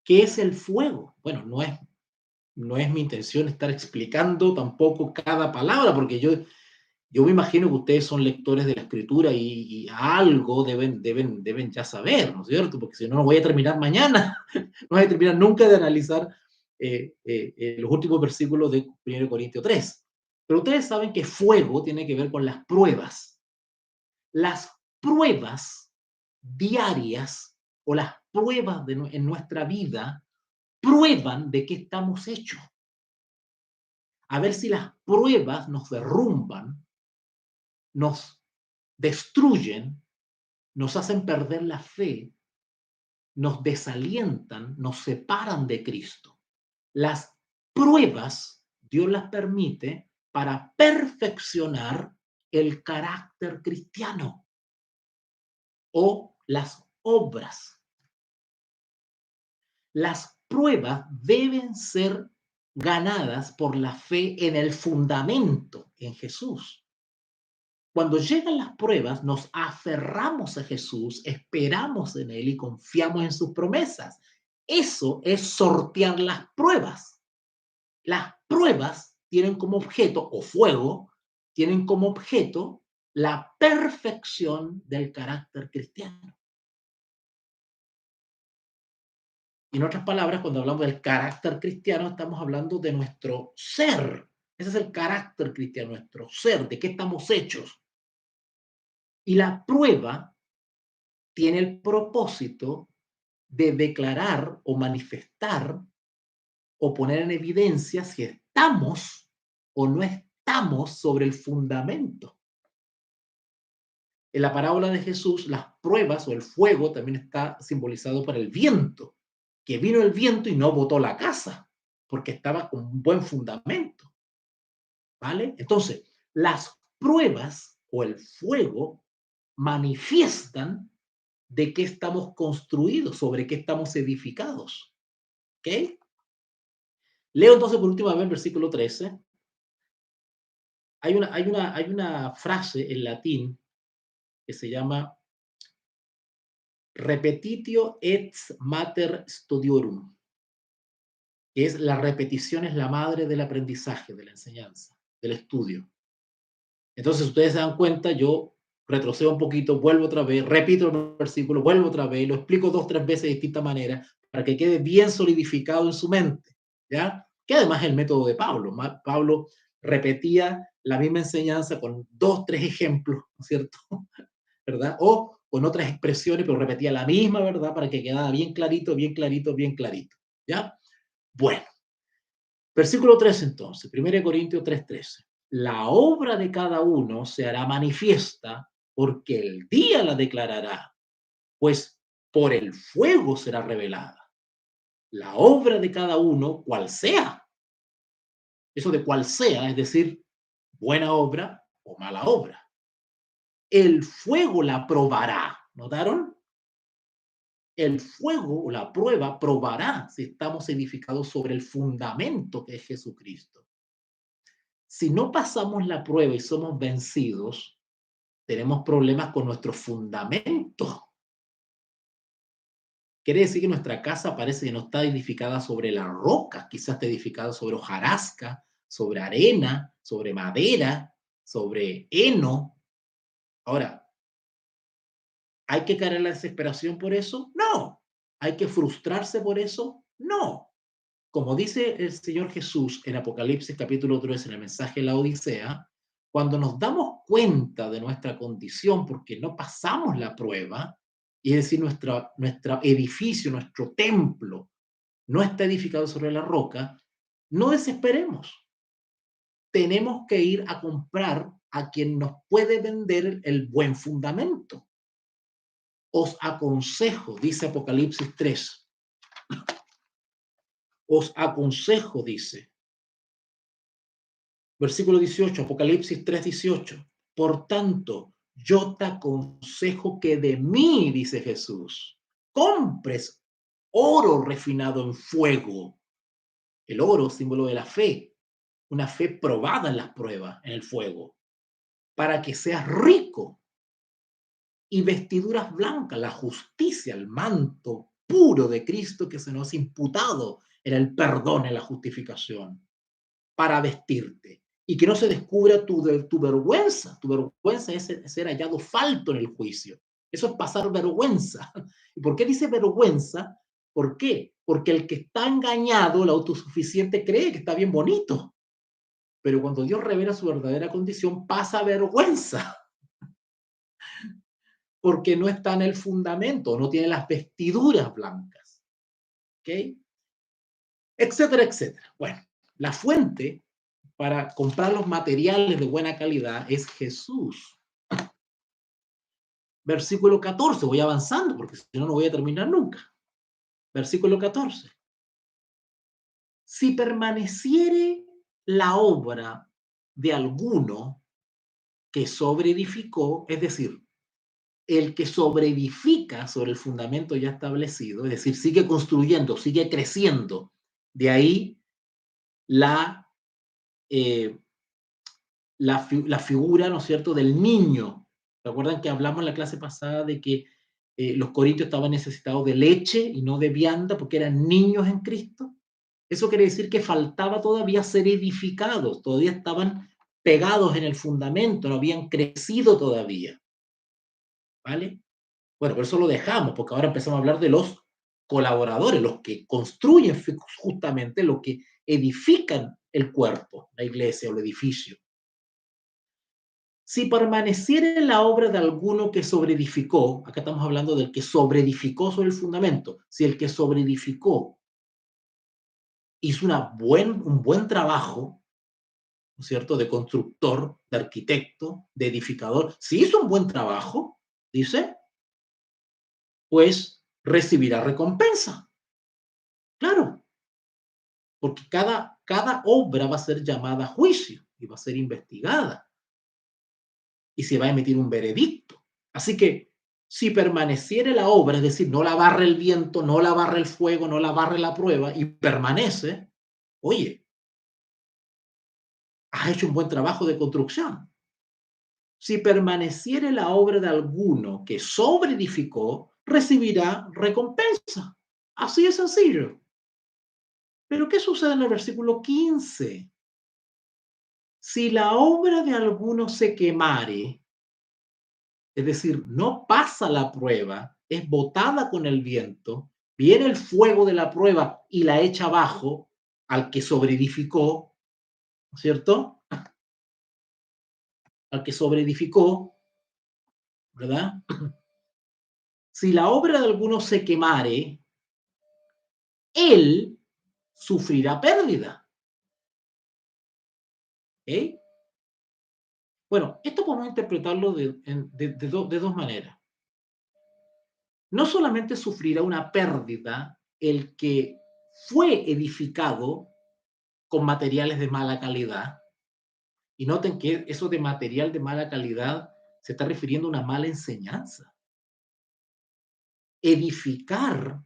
¿Qué es el fuego? Bueno, no es mi intención estar explicando tampoco cada palabra, porque yo me imagino que ustedes son lectores de la escritura y algo deben ya saber, ¿no es cierto? Porque si no, no voy a terminar mañana, no voy a terminar nunca de analizar los últimos versículos de 1 Corintios 3. Pero ustedes saben que fuego tiene que ver con las pruebas. Las pruebas diarias o las pruebas en nuestra vida prueban de qué estamos hechos. A ver si las pruebas nos derrumban, nos destruyen, nos hacen perder la fe, nos desalientan, nos separan de Cristo. Las pruebas Dios las permite para perfeccionar el carácter cristiano o las obras. Las pruebas deben ser ganadas por la fe en el fundamento, en Jesús. Cuando llegan las pruebas, nos aferramos a Jesús, esperamos en Él y confiamos en sus promesas. Eso es sortear las pruebas. Las pruebas tienen como objeto, o fuego, tienen como objeto la perfección del carácter cristiano. Y en otras palabras, cuando hablamos del carácter cristiano, estamos hablando de nuestro ser. Ese es el carácter cristiano, nuestro ser, de qué estamos hechos. Y la prueba tiene el propósito de declarar o manifestar o poner en evidencia si estamos o no estamos sobre el fundamento. En la parábola de Jesús, las pruebas o el fuego también está simbolizado por el viento, que vino el viento y no botó la casa, porque estaba con un buen fundamento. ¿Vale? Entonces, las pruebas o el fuego manifiestan de qué estamos construidos, sobre qué estamos edificados. ¿Ok? Leo entonces por última vez el versículo 13. Hay una frase en latín que se llama repetitio et mater studiorum, que es la repetición es la madre del aprendizaje, de la enseñanza, del estudio. Entonces, ustedes se dan cuenta, yo retrocedo un poquito, vuelvo otra vez, repito el versículo, vuelvo otra vez, lo explico 2, 3 veces de distinta manera para que quede bien solidificado en su mente, ¿ya? Que además es el método de Pablo. Pablo repetía la misma enseñanza con 2, 3 ejemplos, ¿no es cierto? ¿Verdad? O con otras expresiones, pero repetía la misma verdad para que quedara bien clarito, bien clarito, bien clarito, ¿ya? Bueno, versículo 3 entonces, 1 Corintios 3:13. La obra de cada uno se hará manifiesta porque el día la declarará, pues por el fuego será revelada. La obra de cada uno, cual sea. Eso de cual sea, es decir, buena obra o mala obra. El fuego la probará. ¿Notaron? El fuego o la prueba probará si estamos edificados sobre el fundamento que es Jesucristo. Si no pasamos la prueba y somos vencidos, tenemos problemas con nuestro fundamento. quiere decir que nuestra casa parece que no está edificada sobre la roca, quizás está edificada sobre hojarasca, sobre arena, sobre madera, sobre heno. Ahora, ¿hay que caer en la desesperación por eso? No. ¿Hay que frustrarse por eso? No. Como dice el Señor Jesús en Apocalipsis capítulo 3 en el mensaje de la Odisea, cuando nos damos cuenta de nuestra condición porque no pasamos la prueba, y es decir, nuestro edificio, nuestro templo, no está edificado sobre la roca, no desesperemos. Tenemos que ir a comprar a quien nos puede vender el buen fundamento. Os aconsejo, dice Apocalipsis 3, os aconsejo, dice, versículo 18, Apocalipsis 3:18. Por tanto, yo te aconsejo que de mí, dice Jesús, compres oro refinado en fuego. El oro, símbolo de la fe, una fe probada en las pruebas, en el fuego, para que seas rico, y vestiduras blancas, la justicia, el manto puro de Cristo que se nos ha imputado en el perdón, en la justificación, para vestirte y que no se descubra tu vergüenza. Tu vergüenza es ser hallado falto en el juicio. Eso es pasar vergüenza. ¿Y por qué dice vergüenza? ¿Por qué? Porque el que está engañado, el autosuficiente, cree que está bien bonito. Pero cuando Dios revela su verdadera condición, pasa vergüenza. Porque no está en el fundamento, no tiene las vestiduras blancas. ¿Ok? Etcétera, etcétera. Bueno, la fuente para comprar los materiales de buena calidad es Jesús. Versículo 14, voy avanzando porque si no, no voy a terminar nunca. Versículo 14. Si permaneciere la obra de alguno que sobreedificó, es decir, el que sobreedifica sobre el fundamento ya establecido, es decir, sigue construyendo, sigue creciendo, de ahí la, eh, la figura, ¿no es cierto?, del niño. ¿Recuerdan que hablamos en la clase pasada de que los corintios estaban necesitados de leche y no de vianda porque eran niños en Cristo? Eso quiere decir que faltaba todavía ser edificados, todavía estaban pegados en el fundamento, no habían crecido todavía. ¿Vale? Bueno, por eso lo dejamos, porque ahora empezamos a hablar de los colaboradores, los que construyen justamente, los que edifican el cuerpo, la iglesia o el edificio. Si permaneciera en la obra de alguno que sobreedificó, acá estamos hablando del que sobreedificó sobre el fundamento, si el que sobreedificó hizo un buen trabajo, ¿no es cierto?, de constructor, de arquitecto, de edificador, si hizo un buen trabajo, dice, pues recibirá recompensa. Claro, porque cada obra va a ser llamada a juicio y va a ser investigada y se va a emitir un veredicto. Así que si permaneciere la obra, es decir, no la barre el viento, no la barre el fuego, no la barre la prueba y permanece, oye, has hecho un buen trabajo de construcción. Si permaneciere la obra de alguno que sobreedificó, recibirá recompensa. Así es sencillo. Pero ¿qué sucede en el versículo 15? Si la obra de alguno se quemare, es decir, no pasa la prueba, es botada con el viento, viene el fuego de la prueba y la echa abajo al que sobreedificó, ¿no es cierto? Al que sobreedificó, ¿verdad? Si la obra de alguno se quemare, él sufrirá pérdida. ¿Eh? Bueno, esto podemos interpretarlo de dos maneras. No solamente sufrirá una pérdida el que fue edificado con materiales de mala calidad, y noten que eso de material de mala calidad se está refiriendo a una mala enseñanza. Edificar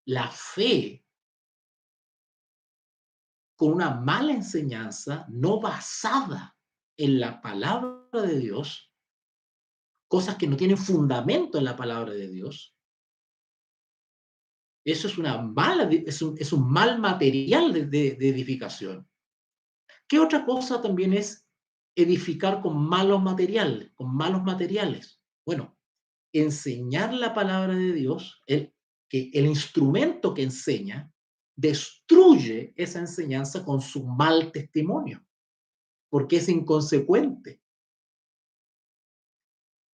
la fe con una mala enseñanza no basada en la palabra de Dios, cosas que no tienen fundamento en la palabra de Dios, Eso es es un mal material de edificación. ¿Qué otra cosa también es edificar con malos materiales, con malos materiales? Bueno, enseñar la palabra de Dios, que el instrumento que enseña destruye esa enseñanza con su mal testimonio, porque es inconsecuente.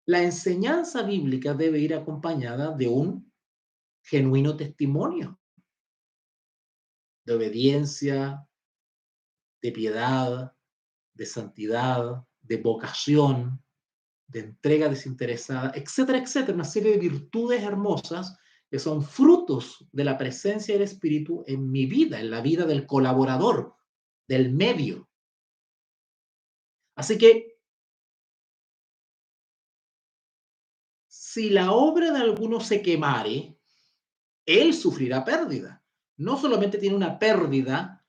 La enseñanza bíblica debe ir acompañada de un genuino testimonio de obediencia, de piedad, de santidad, de vocación, de entrega desinteresada, etcétera, etcétera, una serie de virtudes hermosas que son frutos de la presencia del Espíritu en mi vida, en la vida del colaborador, del medio. Así que si la obra de alguno se quemare, él sufrirá pérdida. No solamente tiene una pérdida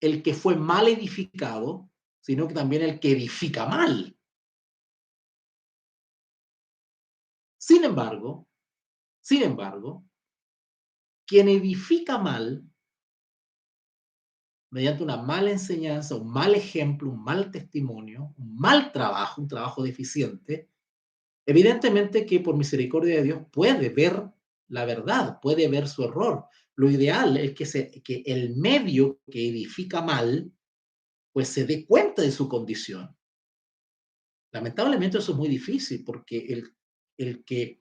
el que fue mal edificado, sino que también el que edifica mal. Sin embargo, sin embargo, quien edifica mal mediante una mala enseñanza, un mal ejemplo, un mal testimonio, un mal trabajo, un trabajo deficiente, evidentemente que por misericordia de Dios puede ver la verdad, puede ver su error. Lo ideal es que el medio que edifica mal, pues se dé cuenta de su condición. Lamentablemente eso es muy difícil porque el que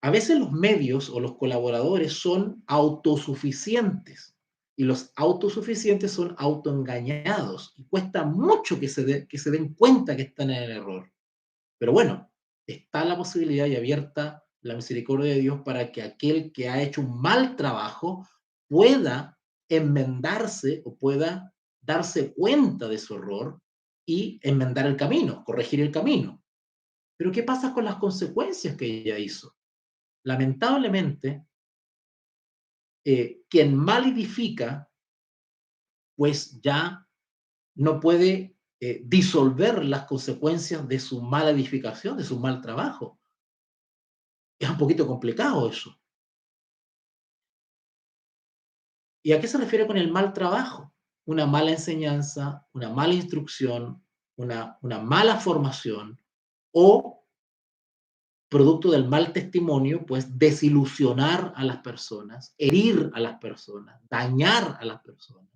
a veces los medios o los colaboradores son autosuficientes y los autosuficientes son autoengañados y cuesta mucho que se den cuenta que están en el error. Pero bueno, está la posibilidad y abierta la misericordia de Dios para que aquel que ha hecho un mal trabajo pueda enmendarse o pueda darse cuenta de su error y enmendar el camino, corregir el camino. Pero ¿qué pasa con las consecuencias que ella hizo? Lamentablemente, quien mal edifica, pues ya no puede disolver las consecuencias de su mala edificación, de su mal trabajo. Es un poquito complicado eso. ¿Y a qué se refiere con el mal trabajo? Una mala enseñanza, una mala instrucción, una mala formación o, producto del mal testimonio, pues desilusionar a las personas, herir a las personas, dañar a las personas.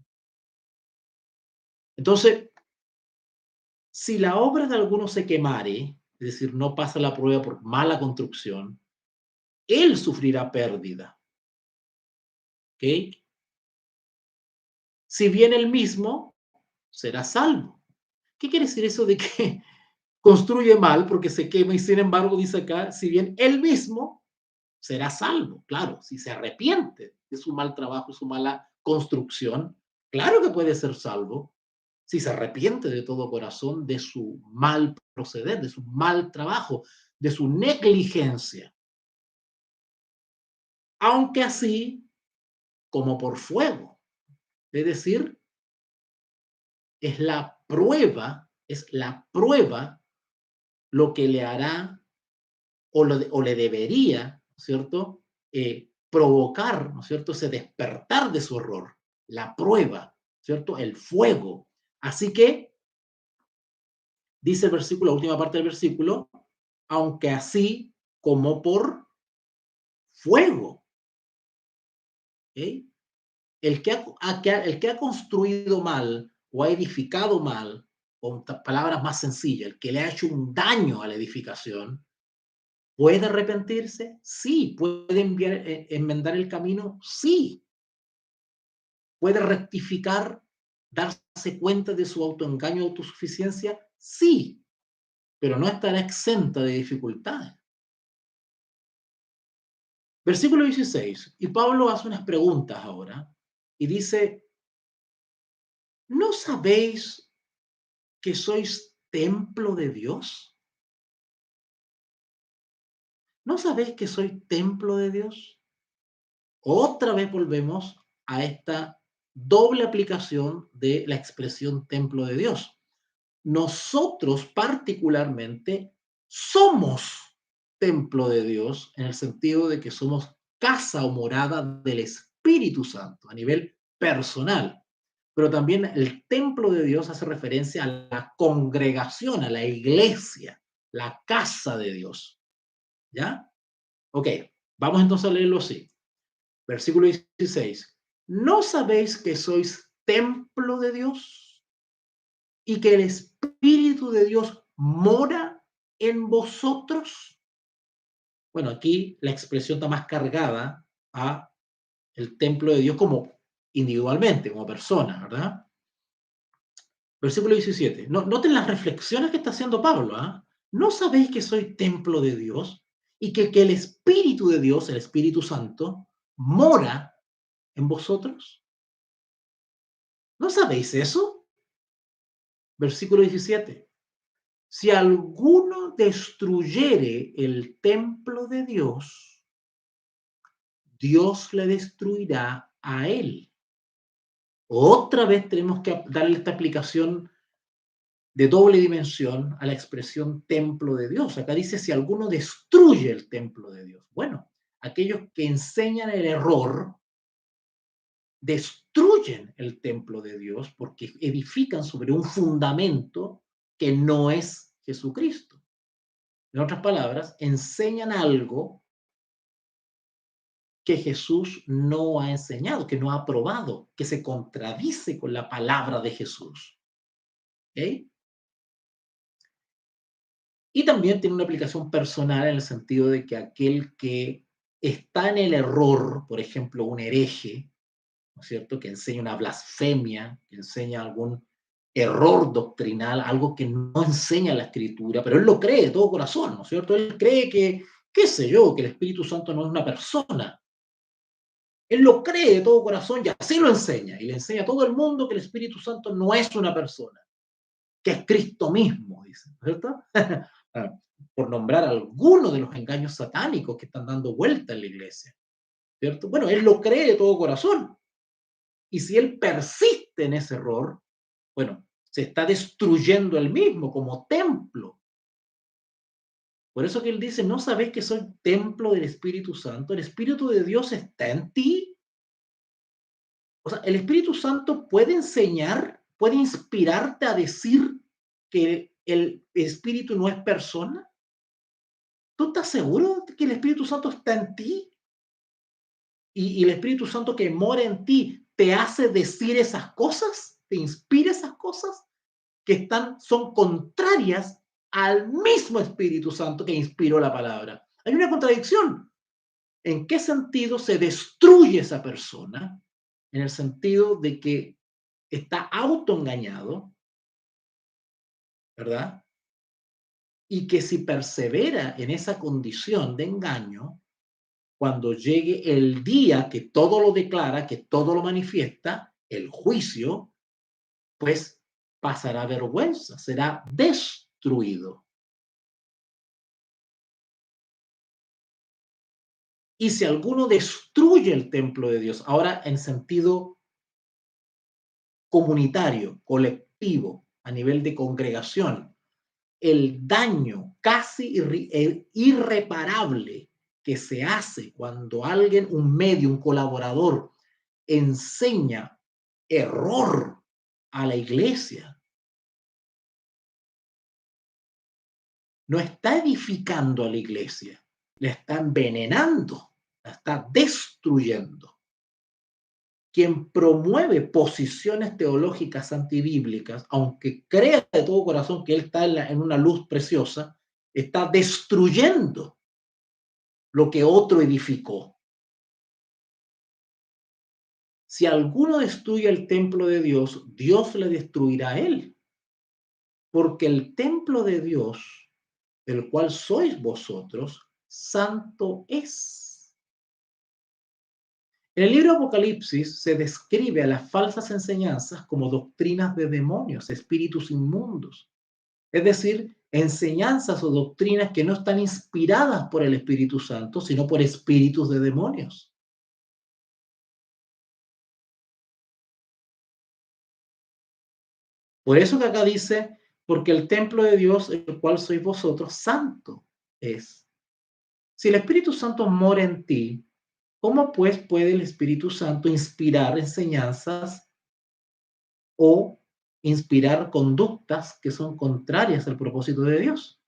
Entonces, si la obra de alguno se quemare, es decir, no pasa la prueba por mala construcción, él sufrirá pérdida. ¿Ok? Si bien él mismo será salvo. ¿Qué quiere decir eso de que construye mal porque se quema y sin embargo dice acá, si bien él mismo será salvo? Claro, si se arrepiente de su mal trabajo, su mala construcción, claro que puede ser salvo si se arrepiente de todo corazón de su mal proceder, de su mal trabajo, de su negligencia. Aunque así como por fuego. Es decir, es la prueba lo que le hará o le debería, ¿cierto? Provocar, ¿no es cierto?, ese despertar de su horror, la prueba, ¿cierto? El fuego. Así que, dice el versículo, la última parte del versículo, aunque así como por fuego. ¿Okay? El que ha construido mal o ha edificado mal, con palabras más sencillas, el que le ha hecho un daño a la edificación, ¿puede arrepentirse? Sí. ¿Puede enmendar el camino? Sí. ¿Puede rectificar, darse cuenta de su autoengaño o autosuficiencia? Sí, pero no estará exenta de dificultades. Versículo 16. Y Pablo hace unas preguntas ahora y dice, ¿no sabéis que sois templo de Dios? ¿No sabéis que soy templo de Dios? Otra vez volvemos a esta doble aplicación de la expresión templo de Dios. Nosotros particularmente somos templo de Dios en el sentido de que somos casa o morada del Espíritu Santo a nivel personal. Pero también el templo de Dios hace referencia a la congregación, a la iglesia, la casa de Dios. ¿Ya? Ok, vamos entonces a leerlo así. Versículo 16. ¿No sabéis que sois templo de Dios y que el Espíritu de Dios mora en vosotros? Bueno, aquí la expresión está más cargada a el templo de Dios como individualmente, como persona, ¿verdad? Versículo 17. No, noten las reflexiones que está haciendo Pablo. ¿Ah? ¿No sabéis que soy templo de Dios y que el Espíritu de Dios, el Espíritu Santo, mora en vosotros? ¿No sabéis eso? Versículo 17. Si alguno destruyere el templo de Dios, Dios le destruirá a él. Otra vez tenemos que darle esta aplicación de doble dimensión a la expresión templo de Dios. Acá dice si alguno destruye el templo de Dios. Bueno, aquellos que enseñan el error destruyen el templo de Dios porque edifican sobre un fundamento que no es Jesucristo. En otras palabras, enseñan algo que Jesús no ha enseñado, que no ha aprobado, que se contradice con la palabra de Jesús. ¿Okay? Y también tiene una aplicación personal en el sentido de que aquel que está en el error, por ejemplo, un hereje, ¿no es cierto?, que enseña una blasfemia, que enseña algún error doctrinal, algo que no enseña la Escritura, pero él lo cree de todo corazón, ¿no es cierto? Él cree que, qué sé yo, que el Espíritu Santo no es una persona. Él lo cree de todo corazón y así lo enseña. Y le enseña a todo el mundo que el Espíritu Santo no es una persona, que es Cristo mismo, dice, ¿no es cierto? Por nombrar algunos de los engaños satánicos que están dando vuelta en la iglesia, ¿cierto? Bueno, él lo cree de todo corazón. Y si él persiste en ese error, bueno, se está destruyendo él mismo como templo. Por eso que él dice, ¿no sabéis que soy templo del Espíritu Santo? El Espíritu de Dios está en ti. O sea, el Espíritu Santo puede enseñar, puede inspirarte a decir que el Espíritu no es persona. ¿Tú estás seguro de que el Espíritu Santo está en ti? Y el Espíritu Santo que mora en ti te hace decir esas cosas, te inspira esas cosas que son contrarias al mismo Espíritu Santo que inspiró la palabra. Hay una contradicción. ¿En qué sentido se destruye esa persona? En el sentido de que está autoengañado, ¿verdad? Y que si persevera en esa condición de engaño, cuando llegue el día que todo lo declara, que todo lo manifiesta, el juicio, pues pasará vergüenza, será destruido. Y si alguno destruye el templo de Dios, ahora en sentido comunitario, colectivo, a nivel de congregación, el daño casi irreparable que se hace cuando alguien, un medio, un colaborador, enseña error a la iglesia, no está edificando a la iglesia, la está envenenando, la está destruyendo. Quien promueve posiciones teológicas antibíblicas, aunque crea de todo corazón que él está en una luz preciosa, está destruyendo lo que otro edificó. Si alguno destruye el templo de Dios, Dios le destruirá a él. Porque el templo de Dios, el cual sois vosotros, santo es. En el libro Apocalipsis se describe a las falsas enseñanzas como doctrinas de demonios, espíritus inmundos. Es decir, enseñanzas o doctrinas que no están inspiradas por el Espíritu Santo, sino por espíritus de demonios. Por eso que acá dice, porque el templo de Dios, el cual sois vosotros, santo es. Si el Espíritu Santo mora en ti, ¿cómo pues puede el Espíritu Santo inspirar enseñanzas o inspirar conductas que son contrarias al propósito de Dios?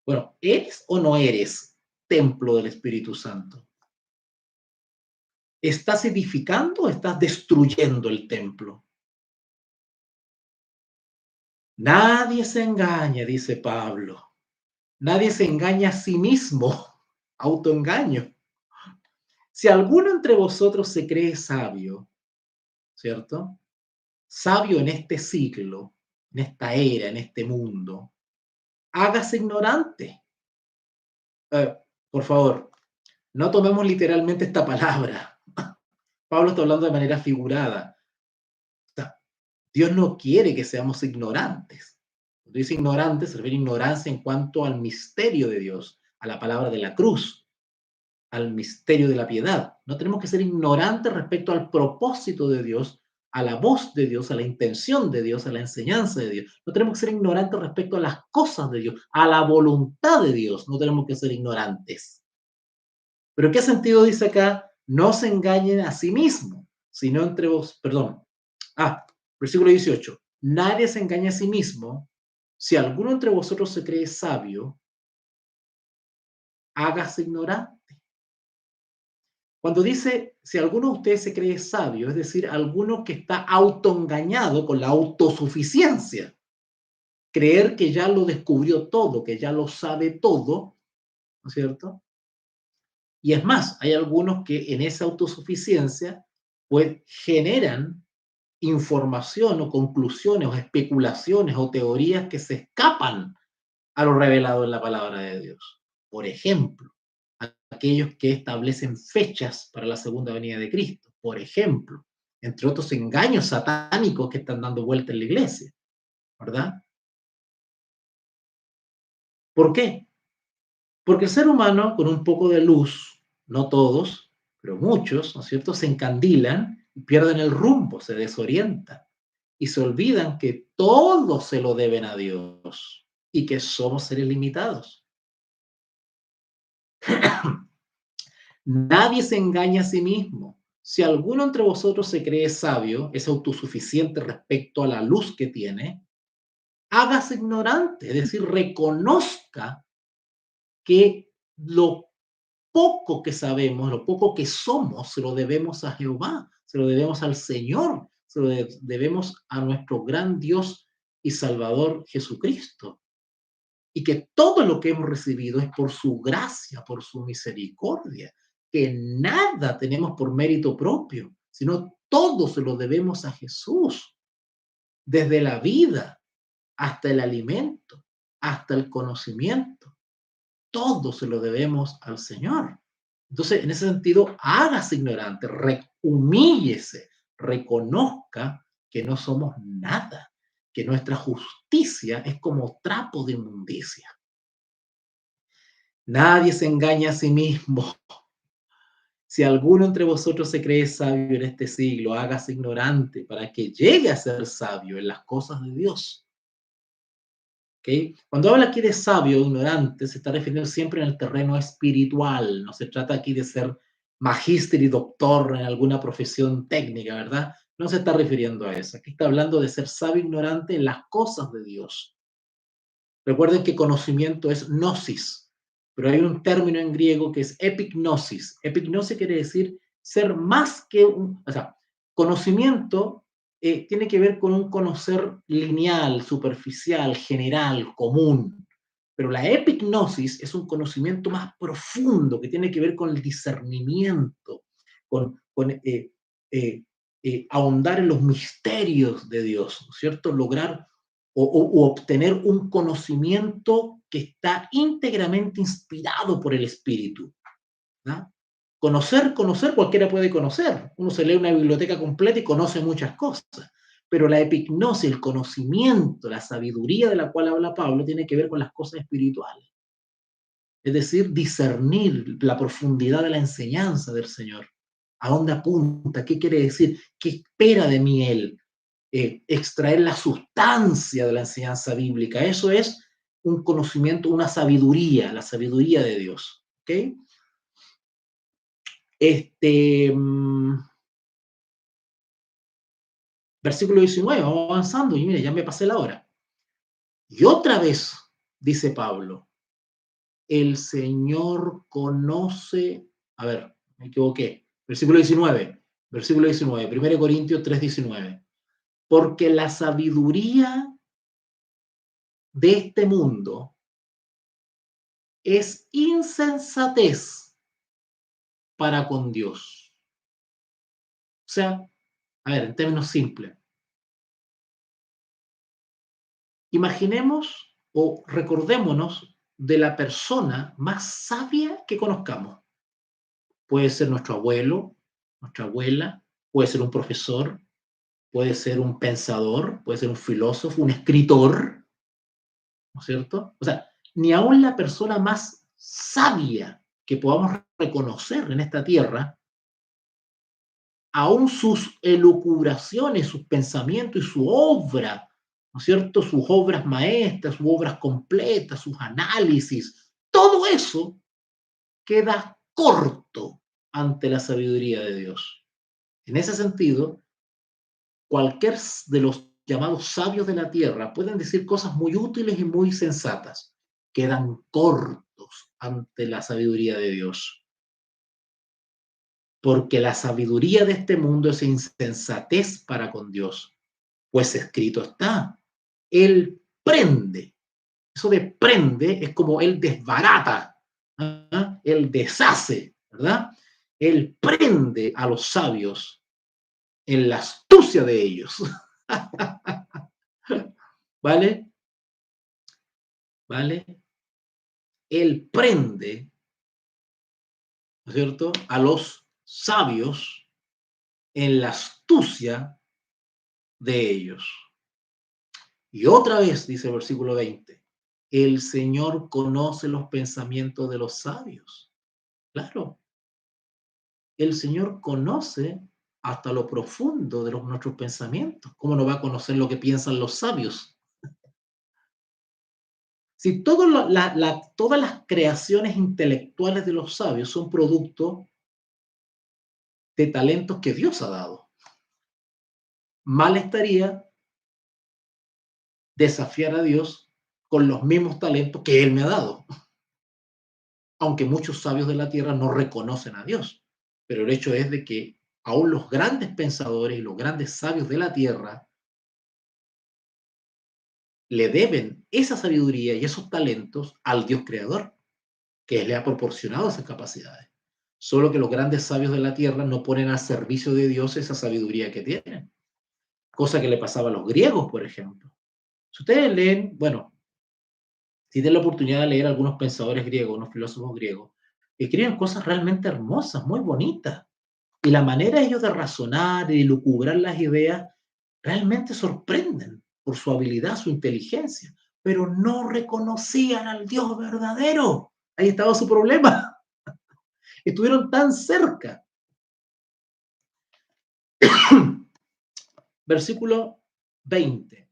Bueno, ¿eres o no eres templo del Espíritu Santo? ¿Estás edificando o estás destruyendo el templo? Nadie se engaña, dice Pablo. Nadie se engaña a sí mismo. Autoengaño. Si alguno entre vosotros se cree sabio, ¿cierto? Sabio en este siglo, en esta era, en este mundo, hágase ignorante. Eh, por favor, no tomemos literalmente esta palabra. Pablo está hablando de manera figurada. O sea, Dios no quiere que seamos ignorantes. Cuando dice ignorante, se refiere a ignorancia en cuanto al misterio de Dios, a la palabra de la cruz, al misterio de la piedad. No tenemos que ser ignorantes respecto al propósito de Dios, a la voz de Dios, a la intención de Dios, a la enseñanza de Dios. No tenemos que ser ignorantes respecto a las cosas de Dios, a la voluntad de Dios. No tenemos que ser ignorantes. Pero ¿qué sentido dice acá? No se engañen a sí mismos, sino entre vos, perdón. Versículo 18. Nadie se engaña a sí mismo. Si alguno entre vosotros se cree sabio, hágase ignorante. Cuando dice, si alguno de ustedes se cree sabio, es decir, alguno que está autoengañado con la autosuficiencia, creer que ya lo descubrió todo, que ya lo sabe todo, ¿no es cierto? Y es más, hay algunos que en esa autosuficiencia, pues generan información o conclusiones o especulaciones o teorías que se escapan a lo revelado en la palabra de Dios. Por ejemplo, aquellos que establecen fechas para la segunda venida de Cristo. Por ejemplo, entre otros engaños satánicos que están dando vuelta en la iglesia, ¿verdad? ¿Por qué? Porque el ser humano, con un poco de luz, no todos, pero muchos, ¿no es cierto?, se encandilan y pierden el rumbo, se desorientan y se olvidan que todo se lo deben a Dios y que somos seres limitados. Nadie se engaña a sí mismo. Si alguno entre vosotros se cree sabio, es autosuficiente respecto a la luz que tiene, hágase ignorante, es decir, reconozca que lo poco que sabemos, lo poco que somos, se lo debemos a Jehová, se lo debemos al Señor, se lo debemos a nuestro gran Dios y Salvador Jesucristo. Y que todo lo que hemos recibido es por su gracia, por su misericordia, que nada tenemos por mérito propio, sino todo se lo debemos a Jesús, desde la vida hasta el alimento, hasta el conocimiento, todo se lo debemos al Señor. Entonces, en ese sentido, hágase ignorante, humíllese, reconozca que no somos nada, que nuestra justicia es como trapo de inmundicia. Nadie se engaña a sí mismo. Si alguno entre vosotros se cree sabio en este siglo, hágase ignorante para que llegue a ser sabio en las cosas de Dios. ¿Okay? Cuando habla aquí de sabio o ignorante, se está refiriendo siempre en el terreno espiritual. No se trata aquí de ser magíster y doctor en alguna profesión técnica, ¿verdad? No se está refiriendo a eso. Aquí está hablando de ser sabio e ignorante en las cosas de Dios. Recuerden que conocimiento es gnosis, pero hay un término en griego que es epignosis. Epignosis quiere decir ser más que o sea, conocimiento tiene que ver con un conocer lineal, superficial, general, común. Pero la epignosis es un conocimiento más profundo que tiene que ver con el discernimiento, con ahondar en los misterios de Dios, ¿cierto? Lograr o obtener un conocimiento que está íntegramente inspirado por el Espíritu. ¿No? Conocer, cualquiera puede conocer. Uno se lee una biblioteca completa y conoce muchas cosas. Pero la epignosis, el conocimiento, la sabiduría de la cual habla Pablo, tiene que ver con las cosas espirituales. Es decir, discernir la profundidad de la enseñanza del Señor. ¿A dónde apunta? ¿Qué quiere decir? ¿Qué espera de mí Él? Extraer la sustancia de la enseñanza bíblica. Eso es un conocimiento, una sabiduría, la sabiduría de Dios. ¿Ok? Este, versículo 19, vamos avanzando y mire, ya me pasé la hora. Y otra vez, dice Pablo, el Señor conoce, a ver, me equivoqué, versículo 19, 1 Corintios 3:19, porque la sabiduría de este mundo es insensatez para con Dios. O sea, a ver, en términos simples, imaginemos o recordémonos de la persona más sabia que conozcamos. Puede ser nuestro abuelo, nuestra abuela, puede ser un profesor, puede ser un pensador, puede ser un filósofo, un escritor, ¿no es cierto? O sea, ni aún la persona más sabia que podamos reconocer en esta tierra, aún sus elucubraciones, sus pensamientos y su obra, ¿no es cierto? Sus obras maestras, sus obras completas, sus análisis, todo eso queda corto ante la sabiduría de Dios. En ese sentido, cualquier de los llamados sabios de la tierra pueden decir cosas muy útiles y muy sensatas, quedan cortos ante la sabiduría de Dios. Porque la sabiduría de este mundo es insensatez para con Dios, pues escrito está, Él prende. Eso de prende es como Él desbarata, ¿ah? Él deshace, ¿verdad? Él prende a los sabios en la astucia de ellos. ¿Vale? ¿Vale? Él prende, ¿no es cierto?, a los sabios en la astucia de ellos. Y otra vez, dice el versículo 20, el Señor conoce los pensamientos de los sabios. Claro, el Señor conoce hasta lo profundo de nuestros pensamientos. ¿Cómo no va a conocer lo que piensan los sabios? Si todas las creaciones intelectuales de los sabios son producto de talentos que Dios ha dado, mal estaría desafiar a Dios con los mismos talentos que Él me ha dado. Aunque muchos sabios de la tierra no reconocen a Dios. Pero el hecho es de que aún los grandes pensadores y los grandes sabios de la tierra le deben esa sabiduría y esos talentos al Dios creador, que le ha proporcionado esas capacidades. Solo que los grandes sabios de la tierra no ponen al servicio de Dios esa sabiduría que tienen. Cosa que le pasaba a los griegos, por ejemplo. Si ustedes leen, bueno, si tienen la oportunidad de leer a algunos pensadores griegos, unos filósofos griegos, escriben cosas realmente hermosas, muy bonitas. Y la manera de ellos de razonar y de lucubrar las ideas realmente sorprenden por su habilidad, su inteligencia, pero no reconocían al Dios verdadero. Ahí estaba su problema. Estuvieron tan cerca. Versículo 20.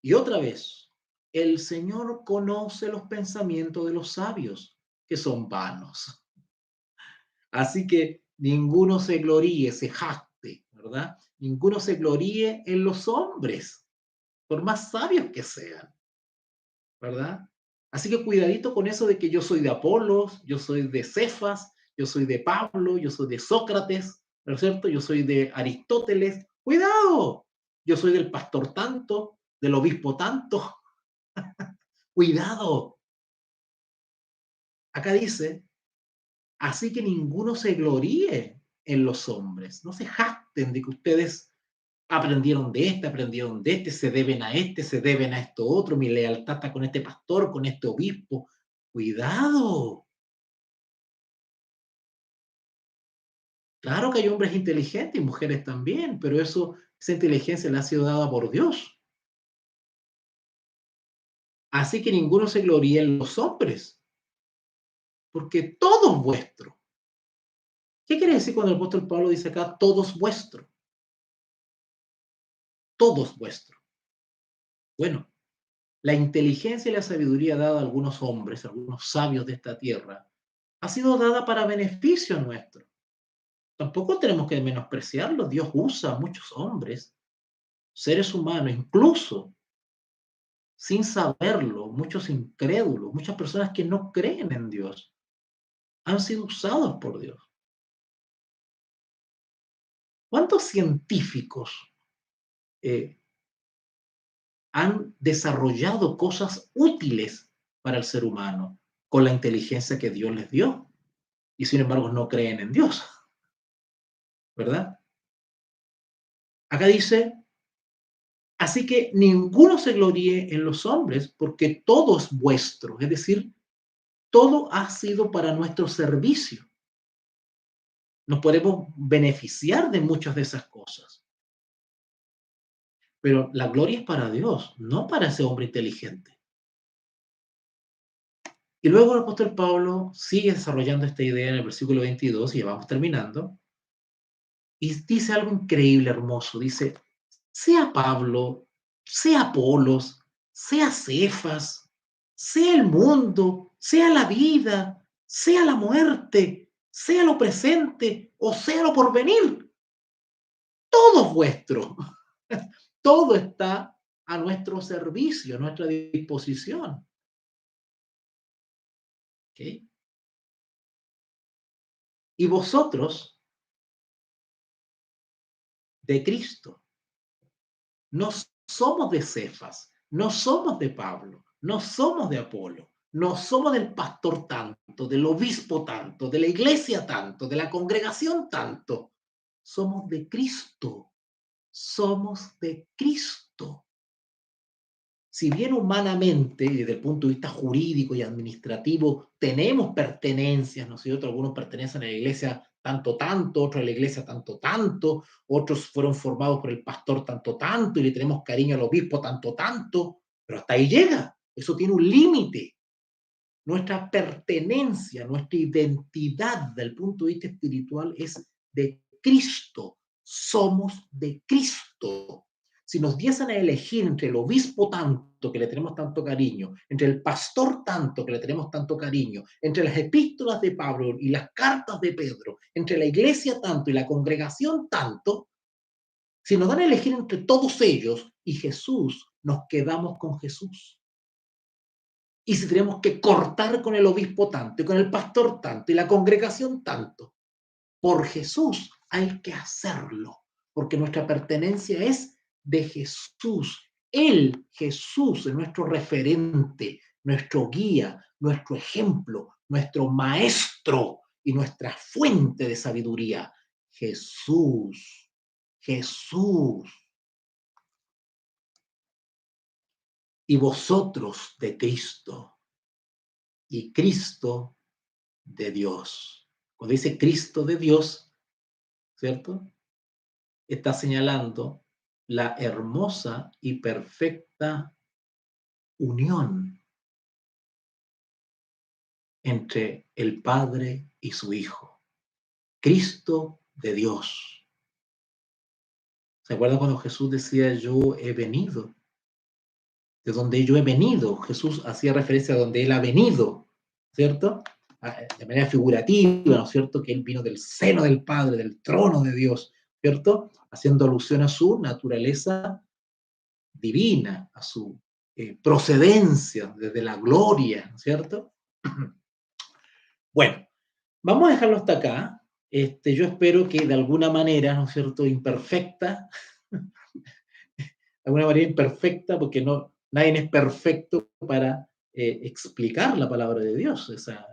Y otra vez, el Señor conoce los pensamientos de los sabios, que son vanos. Así que ninguno se gloríe, se jacte, ¿verdad? Ninguno se gloríe en los hombres, por más sabios que sean, ¿verdad? Así que cuidadito con eso de que yo soy de Apolos, yo soy de Cefas, yo soy de Pablo, yo soy de Sócrates, ¿no es cierto? Yo soy de Aristóteles. Cuidado, yo soy del pastor tanto, del obispo tanto. Cuidado. Acá dice, así que ninguno se gloríe en los hombres, no se jacten de que ustedes aprendieron de este, se deben a este, se deben a esto otro, mi lealtad está con este pastor, con este obispo. Cuidado. Claro que hay hombres inteligentes y mujeres también, pero esa inteligencia le ha sido dada por Dios. Así que ninguno se gloríe en los hombres, porque todo es vuestro. ¿Qué quiere decir cuando el apóstol Pablo dice acá, todos vuestro? Todos vuestro. Bueno, La inteligencia y la sabiduría dada a algunos hombres, a algunos sabios de esta tierra, ha sido dada para beneficio nuestro. Tampoco tenemos que menospreciarlo. Dios usa a muchos hombres, seres humanos, incluso sin saberlo, muchos incrédulos, muchas personas que no creen en Dios, han sido usados por Dios. ¿Cuántos científicos eh, han desarrollado cosas útiles para el ser humano con la inteligencia que Dios les dio? Y sin embargo no creen en Dios, ¿verdad? Acá dice, así que ninguno se gloríe en los hombres, porque todo es vuestro, es decir, todo ha sido para nuestro servicio. Nos podemos beneficiar de muchas de esas cosas, pero la gloria es para Dios, no para ese hombre inteligente. Y luego el apóstol Pablo sigue desarrollando esta idea en el versículo 22, y ya vamos terminando, y dice algo increíble, hermoso. Dice, sea Pablo, sea Apolos, sea Cefas, sea el mundo, sea la vida, sea la muerte, sea lo presente o sea lo porvenir, todo es vuestro. Todo está a nuestro servicio, a nuestra disposición. ¿Okay? Y vosotros de Cristo. No somos de Cefas, no somos de Pablo, no somos de Apolo, no somos del pastor tanto, del obispo tanto, de la iglesia tanto, de la congregación tanto. Somos de Cristo, somos de Cristo. Si bien humanamente, desde el punto de vista jurídico y administrativo, tenemos pertenencias, ¿no es cierto? Algunos pertenecen a la iglesia tanto, tanto, otros a la iglesia tanto, tanto, otros fueron formados por el pastor tanto, tanto, y le tenemos cariño al obispo tanto, tanto, pero hasta ahí llega. Eso tiene un límite. Nuestra pertenencia, nuestra identidad del punto de vista espiritual es de Cristo. Somos de Cristo. Si nos diesen a elegir entre el obispo tanto, que le tenemos tanto cariño, entre el pastor tanto, que le tenemos tanto cariño, entre las epístolas de Pablo y las cartas de Pedro, entre la iglesia tanto y la congregación tanto, si nos dan a elegir entre todos ellos y Jesús, nos quedamos con Jesús. Y si tenemos que cortar con el obispo tanto, y con el pastor tanto, y la congregación tanto, por Jesús hay que hacerlo, porque nuestra pertenencia es de Jesús. Él, Jesús, es nuestro referente, nuestro guía, nuestro ejemplo, nuestro maestro y nuestra fuente de sabiduría. Jesús, Jesús. Y vosotros de Cristo, y Cristo de Dios. Cuando dice Cristo de Dios, ¿cierto? Está señalando la hermosa y perfecta unión entre el Padre y su Hijo. Cristo de Dios. ¿Se acuerdan cuando Jesús decía, yo he venido? De donde yo he venido. Jesús hacía referencia a donde Él ha venido, ¿cierto? De manera figurativa, ¿no es cierto? Que Él vino del seno del Padre, del trono de Dios, ¿cierto? Haciendo alusión a su naturaleza divina, a su procedencia desde la gloria, ¿no es cierto? Bueno, vamos a dejarlo hasta acá. Yo espero que de alguna manera, ¿no es cierto?, imperfecta, de alguna manera imperfecta, porque no, nadie es perfecto para explicar la palabra de Dios. O sea,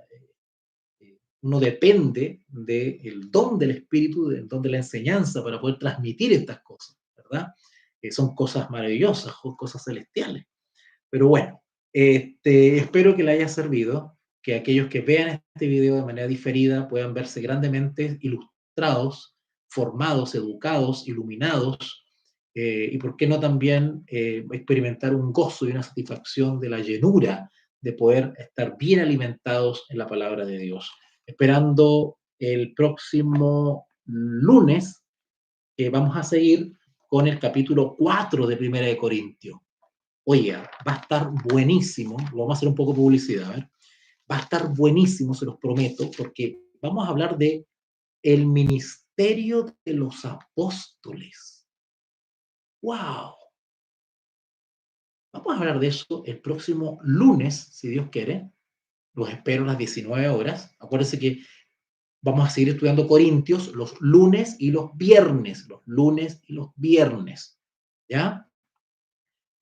uno depende del don del Espíritu, del don de la enseñanza para poder transmitir estas cosas, ¿verdad? Son cosas maravillosas, cosas celestiales. Pero bueno, espero que le haya servido, que aquellos que vean este video de manera diferida puedan verse grandemente ilustrados, formados, educados, iluminados, y por qué no también experimentar un gozo y una satisfacción de la llenura de poder estar bien alimentados en la palabra de Dios. Esperando el próximo lunes, vamos a seguir con el capítulo 4 de Primera de Corintios. Oye, va a estar buenísimo, lo vamos a hacer un poco de publicidad, a ver. Va a estar buenísimo, se los prometo, porque vamos a hablar de el ministerio de los apóstoles. ¡Wow! Vamos a hablar de eso el próximo lunes, si Dios quiere. Los espero a las 19 horas. Acuérdense que vamos a seguir estudiando Corintios los lunes y los viernes. Los lunes y los viernes. ¿Ya?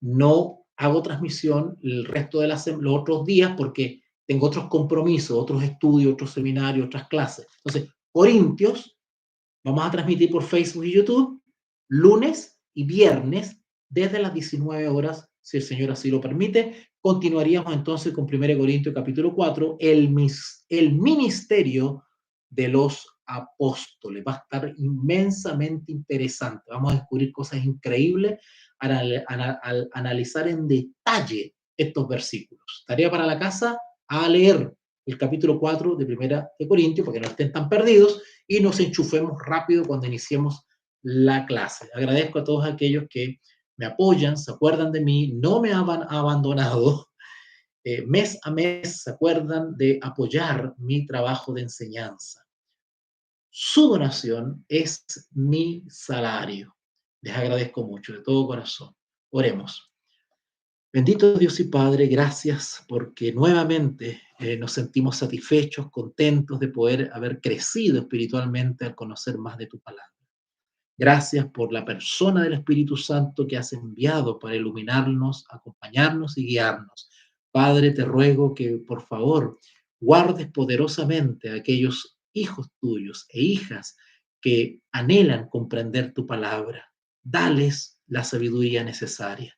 No hago transmisión el resto de los otros días porque tengo otros compromisos, otros estudios, otros seminarios, otras clases. Entonces, Corintios, vamos a transmitir por Facebook y YouTube lunes y viernes desde las 19 horas, si el Señor así lo permite. Continuaríamos entonces con 1 Corintios capítulo 4, el ministerio de los apóstoles. Va a estar inmensamente interesante. Vamos a descubrir cosas increíbles al analizar en detalle estos versículos. Tarea para la casa, a leer el capítulo 4 de 1 Corintios, para que no estén tan perdidos y nos enchufemos rápido cuando iniciemos la clase. Agradezco a todos aquellos que me apoyan, se acuerdan de mí, no me han abandonado. Mes a mes se acuerdan de apoyar mi trabajo de enseñanza. Su donación es mi salario. Les agradezco mucho, de todo corazón. Oremos. Bendito Dios y Padre, gracias porque nuevamente nos sentimos satisfechos, contentos de poder haber crecido espiritualmente al conocer más de tu palabra. Gracias por la persona del Espíritu Santo que has enviado para iluminarnos, acompañarnos y guiarnos. Padre, te ruego que por favor guardes poderosamente a aquellos hijos tuyos e hijas que anhelan comprender tu palabra. Dales la sabiduría necesaria.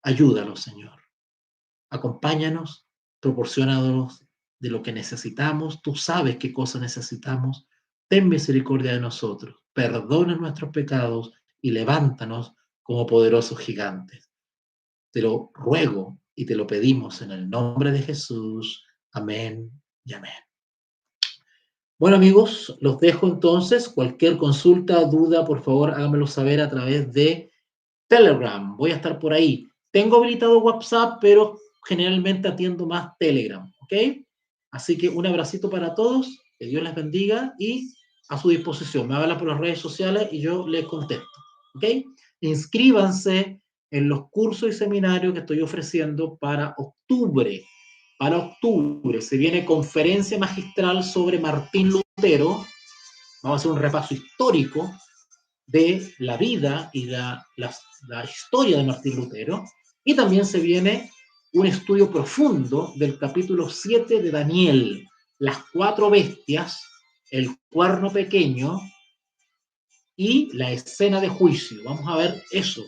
Ayúdalos, Señor. Acompáñanos, proporciónanos de lo que necesitamos. Tú sabes qué cosas necesitamos. Ten misericordia de nosotros. Perdona nuestros pecados y levántanos como poderosos gigantes. Te lo ruego y te lo pedimos en el nombre de Jesús. Amén y amén. Bueno, amigos, los dejo entonces. Cualquier consulta, duda, por favor, háganmelo saber a través de Telegram. Voy a estar por ahí. Tengo habilitado WhatsApp, pero generalmente atiendo más Telegram, ¿ok? Así que un abracito para todos, que Dios les bendiga y a su disposición. Me hablan por las redes sociales y yo les contesto, ¿ok? Inscríbanse en los cursos y seminarios que estoy ofreciendo para octubre. Para octubre se viene conferencia magistral sobre Martín Lutero. Vamos a hacer un repaso histórico de la vida y la historia de Martín Lutero. Y también se viene un estudio profundo del capítulo 7 de Daniel, las cuatro bestias, el cuerno pequeño y la escena de juicio. Vamos a ver eso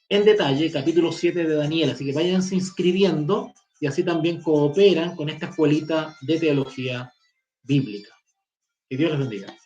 en detalle, capítulo 7 de Daniel. Así que váyanse inscribiendo y así también cooperan con esta escuelita de teología bíblica. Que Dios les bendiga.